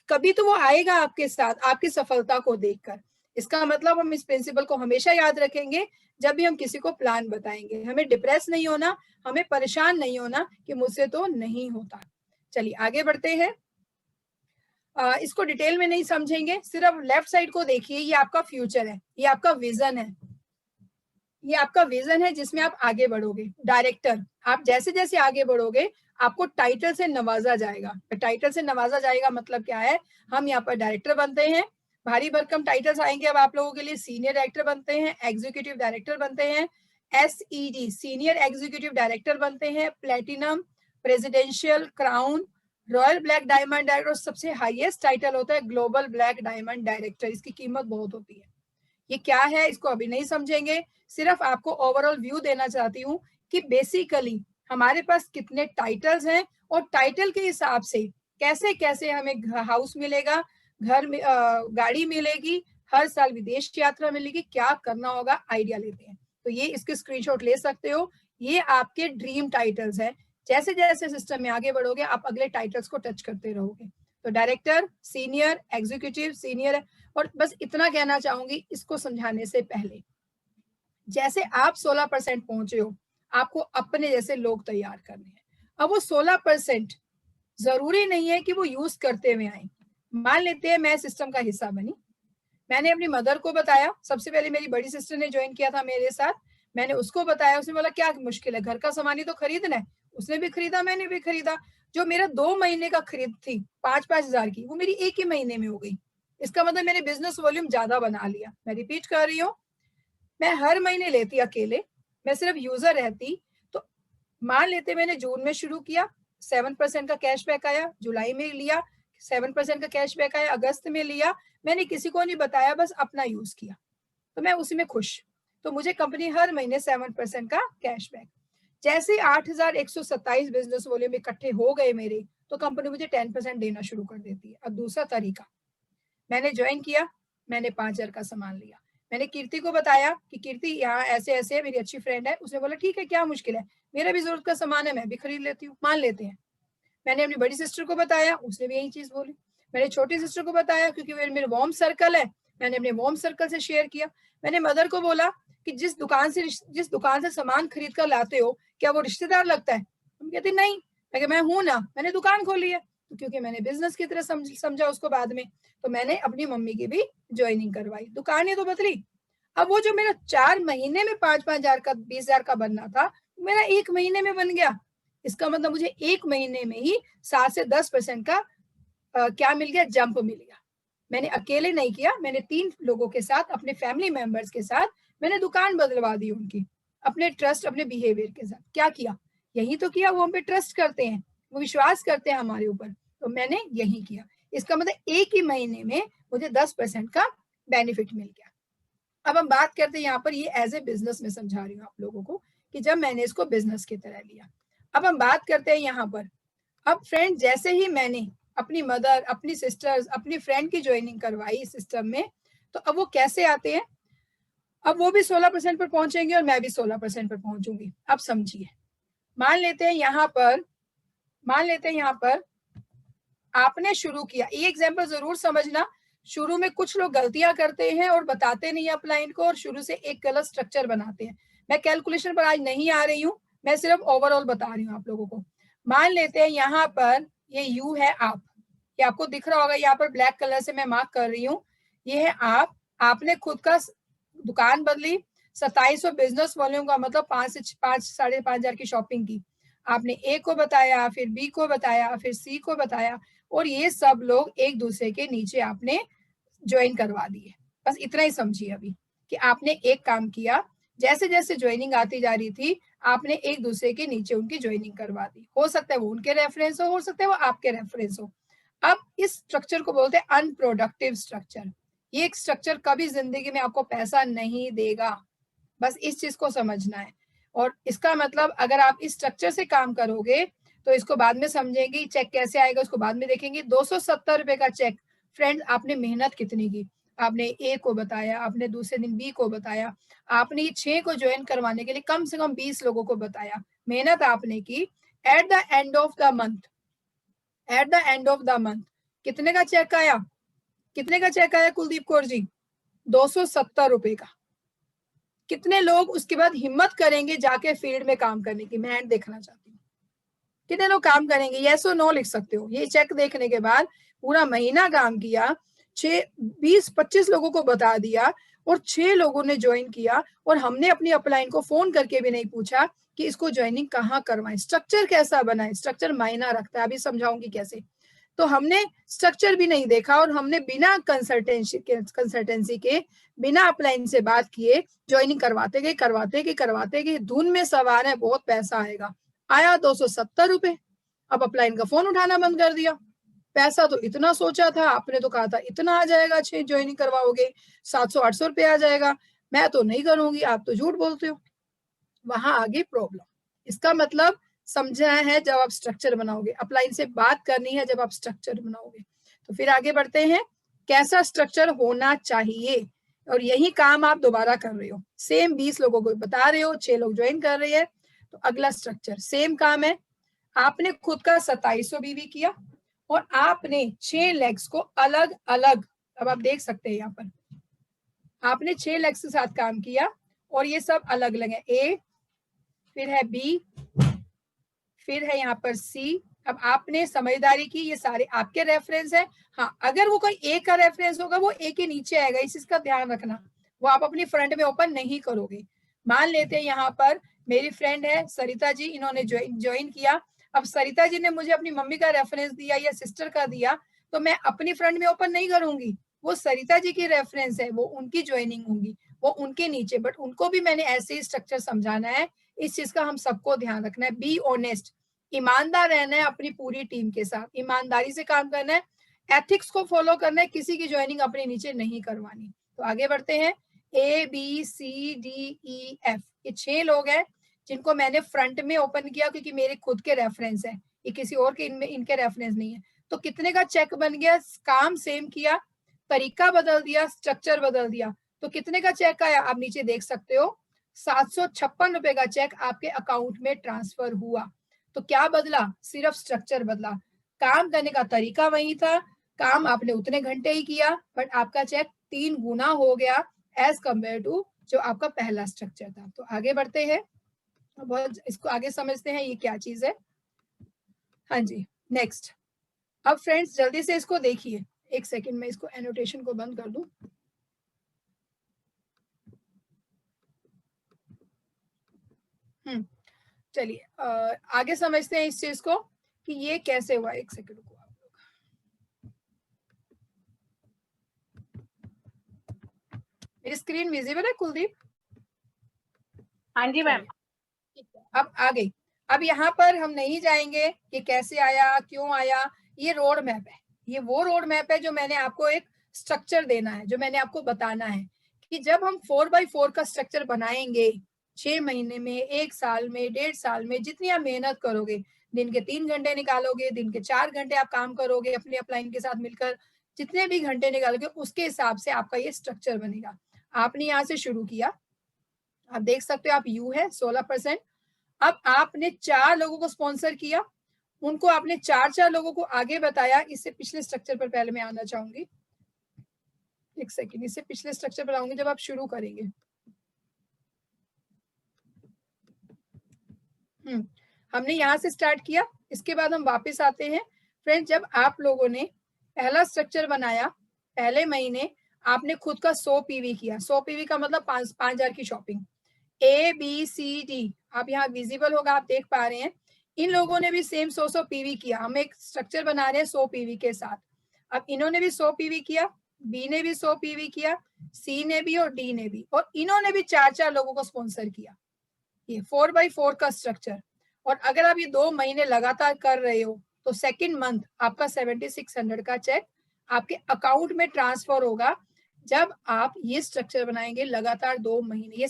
कभी तो वो आएगा आपके साथ आपकी सफलता को देखकर। इसका मतलब हम इस प्रिंसिपल को हमेशा याद रखेंगे जब भी हम किसी को प्लान बताएंगे। हमें डिप्रेस नहीं होना, हमें परेशान नहीं होना कि मुझसे तो नहीं होता। चलिए आगे बढ़ते हैं। इसको डिटेल में नहीं समझेंगे, सिर्फ लेफ्ट साइड को देखिए। ये आपका फ्यूचर है, ये आपका विजन है, ये आपका विजन है जिसमें आप आगे बढ़ोगे। डायरेक्टर, आप जैसे जैसे आगे बढ़ोगे आपको टाइटल से नवाजा जाएगा। टाइटल से नवाजा जाएगा मतलब क्या है? हम यहाँ पर डायरेक्टर बनते हैं, भारी भरकम टाइटल्स आएंगे अब आप लोगों के लिए। सीनियर डायरेक्टर बनते हैं, एग्जीक्यूटिव डायरेक्टर बनते हैं, SED सीनियर एग्जीक्यूटिव डायरेक्टर बनते हैं, platinum, presidential, crown, royal black diamond director, और सबसे हाईएस्ट टाइटल होता है ग्लोबल ब्लैक डायमंड डायरेक्टर। इसकी कीमत बहुत होती है। ये क्या है इसको अभी नहीं समझेंगे, सिर्फ आपको ओवरऑल व्यू देना चाहती हूँ कि बेसिकली हमारे पास कितने टाइटल्स हैं और टाइटल के हिसाब से कैसे कैसे हमें हाउस मिलेगा, घर में गाड़ी मिलेगी, हर साल विदेश यात्रा मिलेगी, क्या करना होगा, आइडिया लेते हैं। तो ये इसके स्क्रीनशॉट ले सकते हो, ये आपके ड्रीम टाइटल्स है। जैसे जैसे सिस्टम में आगे बढ़ोगे आप अगले टाइटल्स को टच करते रहोगे। तो डायरेक्टर, सीनियर, एग्जीक्यूटिव, सीनियर। और बस इतना कहना चाहूंगी इसको समझाने से पहले, जैसे आप 16% पहुंचे हो, आपको अपने जैसे लोग तैयार करने हैं। अब वो 16% जरूरी नहीं है कि वो यूज करते हुए आए। मान लेते हैं मैं सिस्टम का हिस्सा बनी, मैंने अपनी मदर को बताया, सबसे पहले मेरी बड़ी सिस्टर ने ज्वाइन किया था मेरे साथ, मैंने उसको बताया, उसने बोला क्या मुश्किल है, घर का सामान ही तो खरीदना है। उसने भी खरीदा, मैंने भी खरीदा। जो मेरा 2 महीने का खरीद थी 5-5 हजार की, वो मेरी 1 ही महीने में हो गई। इसका मतलब मैंने बिजनेस वॉल्यूम ज्यादा बना लिया। मैं रिपीट कर रही हूँ, मैं हर महीने लेती अकेले, मैं सिर्फ यूजर रहती। तो मान लेते मैंने जून में शुरू किया, 7% का कैशबैक आया, जुलाई में लिया 7% का कैशबैक आया, अगस्त में लिया, मैंने किसी को नहीं बताया, बस अपना यूज किया, तो मैं उसी में खुश। तो मुझे कंपनी हर महीने 7% का कैशबैक। जैसे 8,127 बिजनेस वॉल्यूम इकट्ठे हो गए मेरे, तो कंपनी मुझे 10% देना शुरू कर देती है। अब दूसरा तरीका, मैंने ज्वाइन किया, मैंने 5,000 का सामान लिया, मैंने कीर्ति को बताया कि कीर्ति यहाँ ऐसे ऐसे है, मेरी अच्छी फ्रेंड है। उसने बोला ठीक है, क्या मुश्किल है, मेरा भी जरूरत का सामान है, मैं भी खरीद लेती हूँ, मान लेते हैं। मैंने अपनी बड़ी सिस्टर को बताया, उसने भी यही चीज बोली। मैंने छोटी सिस्टर को बताया क्योंकि मेरे वार्म सर्कल है, मैंने अपने वार्म सर्कल से शेयर किया। मैंने मदर को बोला कि जिस दुकान से सामान खरीद कर लाते हो, क्या वो रिश्तेदार लगता है? हम कहते नहीं। मैं हूं ना, मैंने दुकान खोली है। तो क्योंकि मैंने बिजनेस की तरह समझा उसको बाद में, तो मैंने अपनी मम्मी की भी ज्वाइनिंग करवाई, दुकानें तो बदली। अब वो जो मेरा 4 महीने में 5-5 हजार का 20,000 का बनना था, मेरा 1 महीने में बन गया। इसका मतलब मुझे 1 महीने में ही 7 से 10% का क्या मिल गया, जंप मिल गया। मैंने अकेले नहीं किया, मैंने 3 लोगों के साथ, अपने फैमिली मेंबर्स के साथ मैंने दुकान बदलवा दी उनकी, अपने ट्रस्ट, अपने बिहेवियर के साथ। क्या किया? यही तो किया, वो हम पे ट्रस्ट करते हैं, वो विश्वास करते हैं हमारे ऊपर, तो मैंने यही किया। इसका मतलब 1 ही महीने में मुझे 10% का बेनिफिट मिल गया। अब हम बात करते हैं यहाँ पर, ये एज ए बिजनेस में समझा रही हूँ आप लोगों को कि जब मैंने इसको बिजनेस की तरह लिया। अब हम बात करते हैं यहाँ पर, अब फ्रेंड जैसे ही मैंने अपनी मदर, अपनी सिस्टर्स, अपनी फ्रेंड की ज्वाइनिंग करवाई सिस्टम में, तो अब वो कैसे आते हैं? अब वो भी 16% पर पहुंचेंगे और मैं भी 16% पर पहुंचूंगी। अब समझिए, मान लेते हैं यहाँ पर आपने शुरू किया, ये एग्जाम्पल जरूर समझना, शुरू में कुछ लोग गलतियां करते हैं और बताते नहीं अपलाइन को और शुरू से एक गलत स्ट्रक्चर बनाते हैं। मैं कैलकुलेशन पर आज नहीं आ रही हूँ, मैं सिर्फ ओवरऑल बता रही हूँ आप लोगों को। मान लेते हैं यहाँ पर ये यू है आप, ये आपको दिख रहा होगा, यहाँ पर ब्लैक कलर से मैं मार्क कर रही हूँ, ये है आप। आपने खुद का दुकान बदली, 2700 बिजनेस वॉल्यूम का मतलब 5 से 5,500 की शॉपिंग की। आपने ए को बताया, फिर बी को बताया, फिर सी को बताया, और ये सब लोग एक दूसरे के नीचे आपने ज्वाइन करवा दिए। बस इतना ही समझिए अभी कि आपने एक काम किया, जैसे जैसे ज्वाइनिंग आती जा रही थी आपने एक दूसरे के नीचे उनकी ज्वाइनिंग करवा दी। हो सकता है वो उनके रेफरेंस हो सकता है वो आपके रेफरेंस हो। अब इस स्ट्रक्चर को बोलते हैं अनप्रोडक्टिव स्ट्रक्चर। ये एक स्ट्रक्चर कभी जिंदगी में आपको पैसा नहीं देगा, बस इस चीज को समझना है। और इसका मतलब अगर आप इस स्ट्रक्चर से काम करोगे तो इसको बाद में समझेंगे, चेक कैसे आएगा उसको बाद में देखेंगे। 270 रुपए का चेक, फ्रेंड आपने मेहनत कितनी की, आपने ए को बताया, आपने दूसरे दिन बी को बताया, आपने 6 को ज्वाइन करवाने के लिए कम से कम 20 लोगों को बताया, मेहनत आपने की। At the end of the month, at the end of the month कितने का चेक आया, कितने का चेक आया कुलदीप कौर जी? 270 रुपए का। कितने लोग उसके बाद हिम्मत करेंगे जाके फील्ड में काम करने की? मैं देखना चाहती हूँ कितने लोग काम करेंगे। यस और नो लिख सकते हो। ये चेक देखने के बाद पूरा महीना काम किया, 20-25 लोगों को बता दिया और 6 लोगों ने ज्वाइन किया, और हमने अपनी अपलाइन को फोन करके भी नहीं पूछा कि इसको ज्वाइनिंग कहाँ करवाएं, स्ट्रक्चर कैसा बनाए। स्ट्रक्चर मायना रखता है, अभी समझाऊंगी कैसे। तो हमने स्ट्रक्चर भी नहीं देखा और हमने बिना कंसल्टेंसी के बिना अपलाइन से बात किए ज्वाइनिंग करवाते गए धुन में सवार है, बहुत पैसा आएगा। आया 270 रुपए। अब अपलाइन का फोन उठाना बंद कर दिया। पैसा तो इतना सोचा था, आपने तो कहा था इतना आ जाएगा, 6 ज्वाइनिंग करवाओगे 700-800 रुपए आ जाएगा, मैं तो नहीं करूंगी, आप तो झूठ बोलते हो। वहां आगे प्रॉब्लम। इसका मतलब समझना है जब आप स्ट्रक्चर बनाओगे, अपलाइन से बात करनी है जब आप स्ट्रक्चर बनाओगे। तो फिर आगे बढ़ते हैं, कैसा स्ट्रक्चर होना चाहिए। और यही काम आप दोबारा कर रहे हो, सेम 20 लोगों को बता रहे हो, 6 लोग ज्वाइन कर रहे हैं, तो अगला स्ट्रक्चर सेम काम है। आपने खुद का 2700 बीवी किया और आपने 6 लेग्स को अलग अलग, अब आप देख सकते हैं यहाँ पर आपने 6 लेग्स के साथ काम किया और ये सब अलग अलग है। ए, फिर है बी, फिर है यहाँ पर सी। अब आपने समझदारी की, ये सारे आपके रेफरेंस है। हाँ, अगर वो कोई ए का रेफरेंस होगा वो ए के नीचे आएगा, इस चीज का ध्यान रखना, वो आप अपनी फ्रंट में ओपन नहीं करोगे। मान लेते हैं यहाँ पर मेरी फ्रेंड है सरिता जी, इन्होंने ज्वाइन किया। अब सरिता जी ने मुझे अपनी मम्मी का रेफरेंस दिया या सिस्टर का दिया, तो मैं अपनी फ्रंट में ओपन नहीं करूंगी, वो सरिता जी की रेफरेंस है, वो उनकी ज्वाइनिंग होगी, वो उनके नीचे। बट उनको भी मैंने ऐसे ही स्ट्रक्चर समझाना है, इस चीज का हम सबको ध्यान रखना है। बी ऑनेस्ट, ईमानदार रहना है अपनी पूरी टीम के साथ, ईमानदारी से काम करना है, एथिक्स को फॉलो करना है, किसी की ज्वाइनिंग अपने नीचे नहीं करवानी। तो आगे बढ़ते हैं, A B C D E F, ये 6 लोग हैं जिनको मैंने फ्रंट में ओपन किया क्योंकि मेरे खुद के रेफरेंस है, ये किसी और के इनमें इनके रेफरेंस नहीं है। तो कितने का चेक बन गया, काम सेम किया, तरीका बदल दिया, स्ट्रक्चर बदल दिया, तो कितने का चेक आया आप नीचे देख सकते हो, 756 रुपए का चेक आपके अकाउंट में ट्रांसफर हुआ। तो क्या बदला, सिर्फ स्ट्रक्चर बदला, काम करने का तरीका वही था, काम आपने उतने घंटे ही किया, बट आपका चेक 3 गुना हो गया एज कंपेयर टू जो आपका पहला स्ट्रक्चर था। तो आगे बढ़ते हैं, बहुत इसको आगे समझते हैं ये क्या चीज है। हाँ जी, नेक्स्ट। अब फ्रेंड्स जल्दी से इसको देखिए, एक सेकंड में इसको एनोटेशन को बंद कर दूं। चलिए आगे समझते हैं इस चीज को कि ये कैसे हुआ। एक सेकंड को आप लोग, मेरी स्क्रीन विजिबल है कुलदीप? हाँ जी मैम। अब आ गई। अब यहाँ पर हम नहीं जाएंगे कि कैसे आया, क्यों आया, ये रोड मैप है, ये वो रोड मैप है जो मैंने आपको एक स्ट्रक्चर देना है, जो मैंने आपको बताना है कि जब हम 4x4 का स्ट्रक्चर बनाएंगे 6 महीने में, 1 साल में, 1.5 साल में, जितनी आप मेहनत करोगे, दिन के 3 घंटे निकालोगे, दिन के 4 घंटे आप काम करोगे अपने अपलाइन के साथ मिलकर, जितने भी घंटे निकालोगे उसके हिसाब से आपका ये स्ट्रक्चर बनेगा। आपने यहाँ से शुरू किया, आप देख सकते हो आप यू है 16%। अब आपने 4 लोगों को स्पॉन्सर किया, उनको आपने 4 लोगों को आगे बताया। इससे पिछले स्ट्रक्चर पर पहले मैं आना चाहूंगी, एक सेकेंड, इससे पिछले स्ट्रक्चर बनाऊंगी जब आप शुरू करेंगे। हमने यहाँ से स्टार्ट किया, इसके बाद हम वापस आते हैं। फ्रेंड्स, जब आप लोगों ने पहला स्ट्रक्चर बनाया, पहले महीने आपने खुद का 100 पीवी किया। 100 पीवी का मतलब 5,000 की शॉपिंग। ABCD आप यहाँ विजिबल होगा, आप देख पा रहे हैं। इन लोगों ने भी सेम 100 पीवी किया। हम एक स्ट्रक्चर बना रहे हैं 100 पीवी के साथ। अब इन्होंने भी 100 पीवी किया, बी ने भी 100 पीवी किया, सी ने भी और डी ने भी, और इन्होंने भी 4-4 लोगों को स्पॉन्सर किया। ये 4x4 का स्ट्रक्चर। और अगर आप ये 2 महीने लगातार कर रहे हो तो सेकेंड मंथ आपका 7600 का चेक आपके अकाउंट में ट्रांसफर होगा जब आप ये स्ट्रक्चर बनाएंगे लगातार 2 महीने।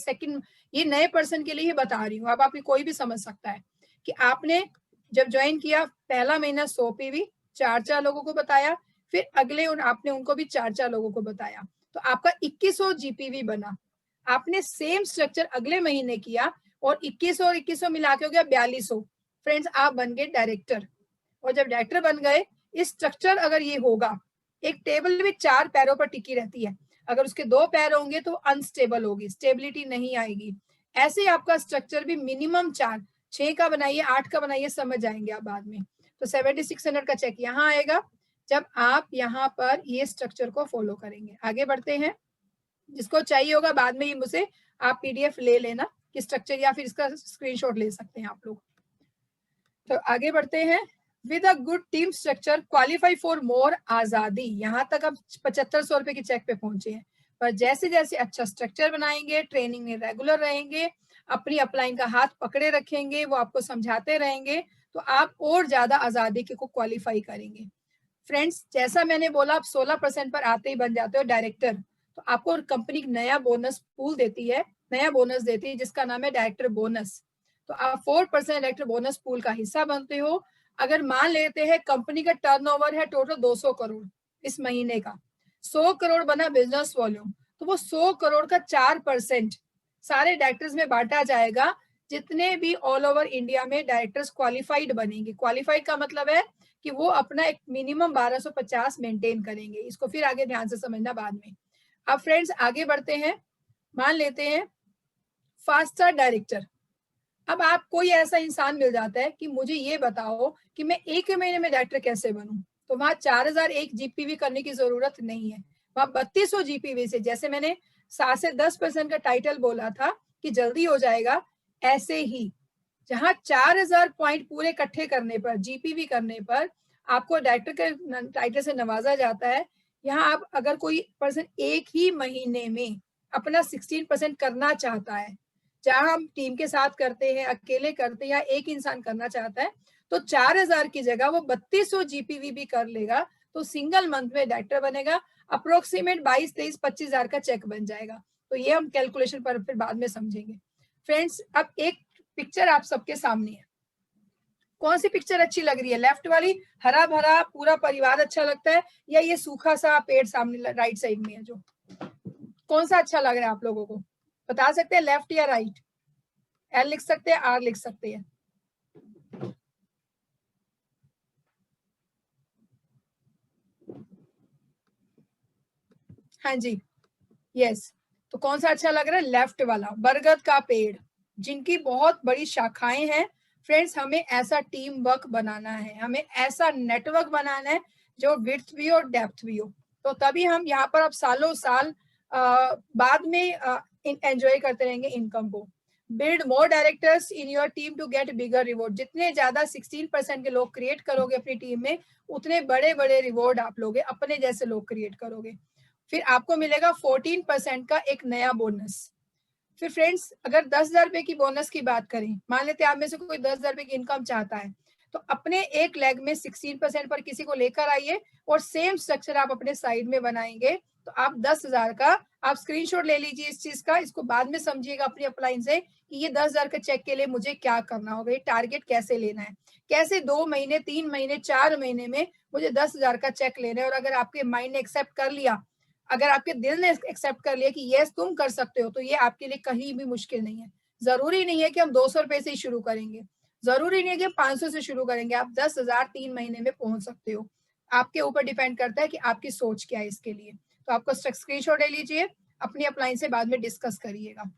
ये नए पर्सन के लिए ही बता रही हूँ, अब आपकी कोई भी समझ सकता है कि आपने जब ज्वाइन किया पहला महीना 100 पीवी 4-4 लोगों को बताया, फिर अगले आपने उनको भी 4-4 लोगों को बताया, तो आपका 2100 जीपीवी बना। आपने सेम स्ट्रक्चर अगले महीने किया और 2100 और 2100 मिला के हो गया 4200। फ्रेंड्स, आप बन गए डायरेक्टर। और जब डायरेक्टर बन गए, इस स्ट्रक्चर अगर ये होगा, एक टेबल भी 4 पैरों पर टिकी रहती है, अगर उसके 2 पैर होंगे तो अनस्टेबल होगी, स्टेबिलिटी नहीं आएगी। ऐसे आपका स्ट्रक्चर भी मिनिमम 4, 6 का बनाइए, 8 का बनाइए, समझ जाएंगे आप बाद में। तो 7600 का चेक यहाँ आएगा जब आप यहाँ पर ये स्ट्रक्चर को फॉलो करेंगे। आगे बढ़ते हैं, जिसको चाहिए होगा बाद में ये मुझसे आप पीडीएफ ले लेना कि स्ट्रक्चर, या फिर इसका स्क्रीनशॉट ले सकते हैं आप लोग। तो आगे बढ़ते हैं। With a good team structure qualify for more आजादी। यहाँ तक अब 7500 रुपए के चेक पे पहुंचे हैं, पर जैसे जैसे अच्छा स्ट्रक्चर बनाएंगे, ट्रेनिंग में रेगुलर रहेंगे, अपनी अपलाइन का हाथ पकड़े रखेंगे, वो आपको समझाते रहेंगे, तो आप और ज्यादा आजादी को क्वालिफाई करेंगे। फ्रेंड्स, जैसा मैंने बोला, आप 16% पर आते ही बन जाते हो डायरेक्टर, तो आपको कंपनी नया बोनस पूल देती है, नया बोनस देती है जिसका नाम है डायरेक्टर बोनस। तो आप 4% डायरेक्टर बोनस पूल का हिस्सा बनते हो। अगर मान लेते हैं कंपनी का टर्नओवर है टोटल 200 करोड़ इस महीने का, 100 करोड़ बना बिजनेस वॉल्यूम, तो वो 100 करोड़ का 4% सारे डायरेक्टर्स में बांटा जाएगा। जितने भी ऑल ओवर इंडिया में डायरेक्टर्स क्वालिफाइड बनेंगे, क्वालिफाइड का मतलब है कि वो अपना एक मिनिमम 1250 मेंटेन करेंगे। इसको फिर आगे ध्यान से समझना बाद में। अब फ्रेंड्स आगे बढ़ते हैं, मान लेते हैं फास्टर डायरेक्टर। अब आप कोई ऐसा इंसान मिल जाता है कि मुझे ये बताओ कि मैं एक महीने में डायरेक्टर कैसे बनूं, तो वहां 4001 जीपीवी करने की जरूरत नहीं है, वहां 3200 जीपीवी से, जैसे मैंने 7 से 10% का टाइटल बोला था कि जल्दी हो जाएगा, ऐसे ही जहां 4000 पॉइंट पूरे इकट्ठे करने पर, जीपीवी करने पर आपको डायरेक्टर के टाइटल से नवाजा जाता है। यहाँ आप अगर कोई पर्सन एक ही महीने में अपना 16% करना चाहता है, जहां हम टीम के साथ करते हैं, अकेले करते हैं, या एक इंसान करना चाहता है, तो 4000 की जगह वो 3200 जीपीवी भी कर लेगा, तो सिंगल मंथ में डायरेक्टर बनेगा। अप्रोक्सीमेट 22-23-25 का चेक बन जाएगा। तो ये हम कैलकुलेशन पर फिर बाद में समझेंगे। फ्रेंड्स, अब एक पिक्चर आप सबके सामने है, कौन सी पिक्चर अच्छी लग रही है? लेफ्ट वाली, हरा भरा पूरा परिवार अच्छा लगता है, या ये सूखा सा पेड़ सामने राइट साइड में है जो, कौन सा अच्छा लग रहा है आप लोगों को? बता सकते हैं, लेफ्ट या राइट? एल लिख सकते हैं, आर लिख सकते हैं। हाँ जी, यस। तो कौन सा अच्छा लग रहा है? लेफ्ट वाला, बरगद का पेड़, जिनकी बहुत बड़ी शाखाएं हैं। फ्रेंड्स, हमें ऐसा टीम वर्क बनाना है, हमें ऐसा नेटवर्क बनाना है जो विड्थ भी हो और डेप्थ भी हो, तो तभी हम यहाँ पर अब सालों साल बाद में एंजॉय करते रहेंगे इनकम को। Build more directors in your team to get bigger reward. जितने ज्यादा 16% के लोग क्रिएट करोगे अपनी टीम में, उतने बड़े बड़े रिवॉर्ड आप लोगे, अपने जैसे लोग क्रिएट करोगे। फिर आपको मिलेगा 14% का एक नया बोनस। फिर फ्रेंड्स, अगर 10,000 रुपए की बोनस की बात करें, मान लेते हैं आप में से कोई 10,000 रुपए की इनकम चाहता है, तो अपने एक लेग में 16% पर किसी को लेकर आइए और सेम स्ट्रक्चर आप अपने साइड में बनाएंगे, तो आप 10,000 का, आप स्क्रीनशॉट ले लीजिए इस चीज का, इसको बाद में समझिएगा अपनी अपलाइन से कि ये 10,000 का चेक के लिए मुझे क्या करना होगा, ये टारगेट कैसे लेना है, कैसे 2 महीने 3 महीने 4 महीने में मुझे 10,000 का चेक लेना है। और अगर आपके माइंड ने एक्सेप्ट कर लिया, अगर आपके दिल ने एक्सेप्ट कर लिया कि यस तुम कर सकते हो, तो ये आपके लिए कहीं भी मुश्किल नहीं है। जरूरी नहीं है कि हम 200 रुपए से ही शुरू करेंगे, जरूरी नहीं है कि हम 500 से शुरू करेंगे, आप 10,000 3 महीने में पहुंच सकते हो। आपके ऊपर डिपेंड करता है कि आपकी सोच क्या है इसके लिए। तो आपको स्क्रीनशॉट ले लीजिए, अपनी अपलाइन से बाद में डिस्कस करिएगा।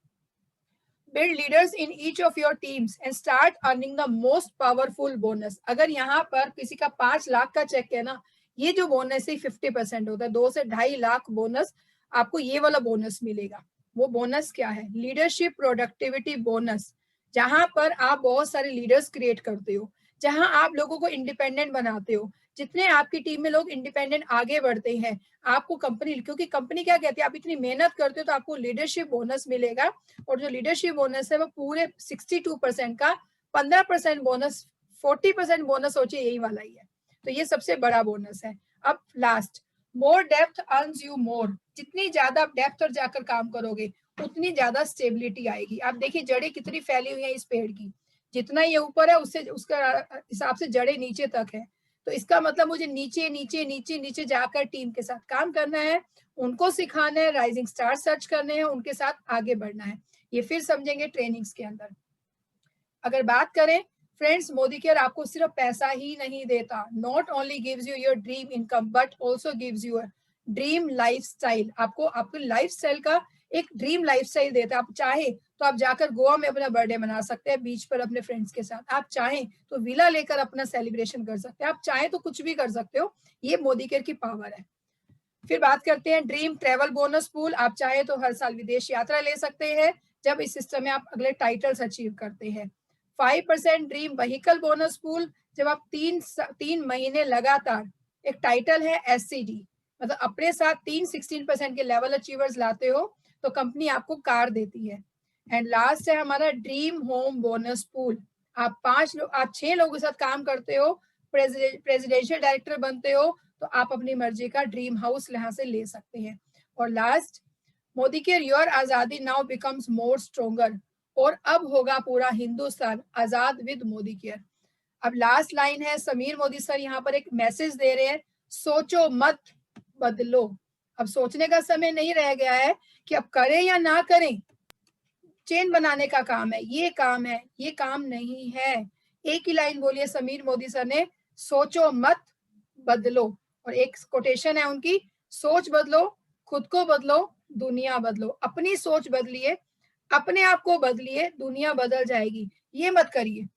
Build leaders in each of your teams and start earning the most powerful bonus. अगर यहाँ पर किसी का 5 लाख का चेक है ना, ये जो बोनस है 50% होता है, 2 से 2.5 लाख बोनस, आपको ये वाला बोनस मिलेगा। वो बोनस क्या है? लीडरशिप प्रोडक्टिविटी बोनस, जहां पर आप बहुत सारे लीडर्स क्रिएट करते हो, जहां आप लोगों को इंडिपेंडेंट बनाते हो। जितने आपकी टीम में लोग इंडिपेंडेंट आगे बढ़ते हैं, आपको कंपनी, क्योंकि कंपनी क्या कहती है, आप इतनी मेहनत करते हो तो आपको लीडरशिप बोनस मिलेगा। और जो लीडरशिप बोनस है वो पूरे 62% का 15% बोनस, 40% बोनस सोचिए यही वाला ही है। तो ये सबसे बड़ा बोनस है। अब last, more depth earns you more. जितनी ज्यादा आप डेप्थ और जाकर काम करोगे उतनी ज्यादा स्टेबिलिटी आएगी। आप देखिए जड़ें कितनी फैली हुई है इस पेड़ की, जितना ये ऊपर है उससे उसका हिसाब से जड़ें नीचे तक है। तो इसका मतलब मुझे नीचे नीचे नीचे नीचे जाकर टीम के साथ काम करना है, उनको सिखाना है, राइजिंग स्टार सर्च करने हैं, उनके साथ आगे बढ़ना है। ये फिर समझेंगे ट्रेनिंग्स के अंदर। अगर बात करें फ्रेंड्स, मोदी केयर आपको सिर्फ पैसा ही नहीं देता, not only gives you your dream income but also gives you dream lifestyle. आपको आपके लाइफस्टाइल का एक ड्रीम लाइफस्टाइल देता है। आप चाहे तो आप जाकर गोवा में अपना बर्थडे मना सकते हैं बीच पर अपने फ्रेंड्स के साथ, आप चाहें तो विला लेकर अपना सेलिब्रेशन कर सकते हैं, आप चाहें तो कुछ भी कर सकते हो। ये मोदी केयर की पावर है। फिर बात करते हैं ड्रीम ट्रेवल बोनस पूल। आप चाहे तो हर साल विदेश यात्रा ले सकते हैं जब इस सिस्टम में आप अगले टाइटल्स अचीव करते हैं। 5% ड्रीम व्हीकल बोनस पूल, जब आप 3 महीने लगातार, एक टाइटल है SCD, मतलब अपने साथ 16% के लेवल अचीवर्स लाते हो तो कंपनी आपको कार देती है। एंड लास्ट है हमारा ड्रीम होम बोनस पूल। आप 6 लोगों के साथ काम करते हो, प्रेसिडेंशियल डायरेक्टर बनते हो, तो आप अपनी मर्जी का ड्रीम हाउस यहाँ से ले सकते हैं। और लास्ट, मोदी केयर योर आजादी नाउ बिकम्स मोर स्ट्रोंगर। और अब होगा पूरा हिंदुस्तान आजाद विद मोदी केयर। अब लास्ट लाइन है, समीर मोदी सर यहाँ पर एक मैसेज दे रहे हैं, सोचो मत बदलो। अब सोचने का समय नहीं रह गया है कि अब करें या ना करें। चेन बनाने का काम है, ये काम है, ये काम नहीं है। एक ही लाइन बोलिए समीर मोदी सर ने, सोचो मत बदलो। और एक कोटेशन है उनकी, सोच बदलो, खुद को बदलो, दुनिया बदलो। अपनी सोच बदलिए, अपने आप को बदलिए, दुनिया बदल जाएगी। ये मत करिए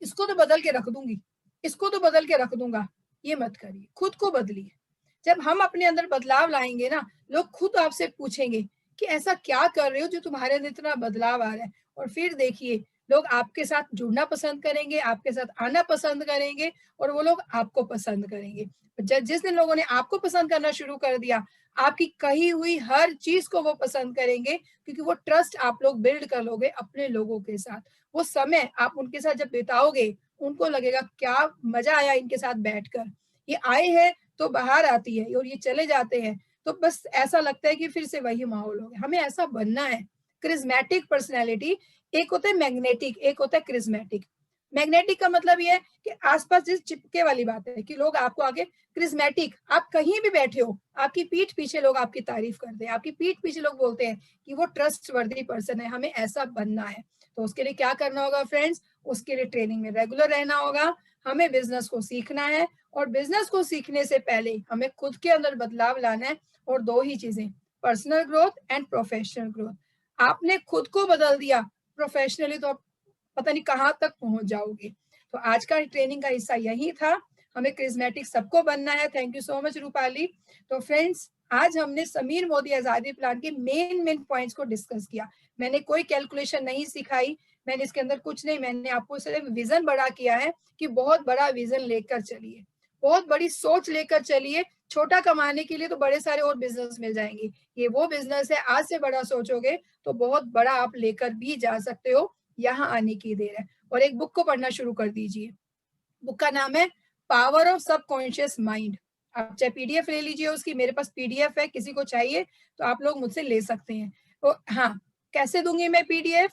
इसको तो बदल के रख दूंगी, इसको तो बदल के रख दूंगा, ये मत करिए, खुद को बदलिए। जब हम अपने अंदर बदलाव लाएंगे ना, लोग खुद आपसे पूछेंगे कि ऐसा क्या कर रहे हो जो तुम्हारे अंदर इतना बदलाव आ रहा है। और फिर देखिए लोग आपके साथ जुड़ना पसंद करेंगे, आपके साथ आना पसंद करेंगे, और वो लोग आपको पसंद करेंगे। जिस दिन लोगों ने आपको पसंद करना शुरू कर दिया, आपकी कही हुई हर चीज को वो पसंद करेंगे, क्योंकि वो ट्रस्ट आप लोग बिल्ड कर लोगे अपने लोगों के साथ। वो समय आप उनके साथ जब बिताओगे, उनको लगेगा क्या मजा आया इनके साथ बैठकर। ये आए हैं तो बाहर आती है और ये चले जाते हैं तो बस ऐसा लगता है कि फिर से वही माहौल हो गया। हमें ऐसा बनना है। क्रिज्मेटिक पर्सनैलिटी, एक होता है मैग्नेटिक, एक होता है क्रिज्मेटिक। मैग्नेटिक का मतलब ये है कि आसपास जिस चिपके वाली बात है कि लोग आपको आगे, क्रिज्मेटिक, आप कहीं भी बैठे हो, आपकी पीठ पीछे लोग आपकी तारीफ करते हैं, आपकी पीठ पीछे लोग बोलते हैं कि वो ट्रस्टवर्दी पर्सन है। हमें ऐसा बनना है। तो उसके लिए क्या करना होगा फ्रेंड्स? उसके लिए ट्रेनिंग में रेगुलर रहना होगा। हमें बिजनेस को सीखना है, और बिजनेस को सीखने से पहले हमें खुद के अंदर बदलाव लाना है। और 2 ही चीजें, personal growth and professional growth. आपने खुद को बदल दिया प्रोफेशनली तो आप पता नहीं कहाँ तक पहुंच जाओगे। तो आज का ट्रेनिंग का हिस्सा यही था। हमें क्रिज्मेटिक सबको बनना है। Thank you so much Rupali. तो फ्रेंड्स, आज हमने समीर मोदी आजादी प्लान के मेन पॉइंट्स को डिस्कस किया। मैंने कोई कैलकुलेशन नहीं सिखाई, मैंने इसके अंदर कुछ नहीं, मैंने आपको सिर्फ विजन बड़ा किया है कि बहुत बड़ा विजन लेकर चलिए, बहुत बड़ी सोच लेकर चलिए। छोटा कमाने के लिए तो बड़े सारे और बिजनेस मिल जाएंगे, ये वो बिजनेस है, आज से बड़ा सोचोगे तो बहुत बड़ा आप लेकर भी जा सकते हो। यहाँ आने की देर है। और एक बुक को पढ़ना शुरू कर दीजिए। बुक का नाम है पावर ऑफ सबकॉन्शियस माइंड। आप चाहे PDF ले लीजिए उसकी, मेरे पास PDF है, किसी को चाहिए तो आप लोग मुझसे ले सकते हैं। तो हाँ, कैसे दूंगी मैं PDF?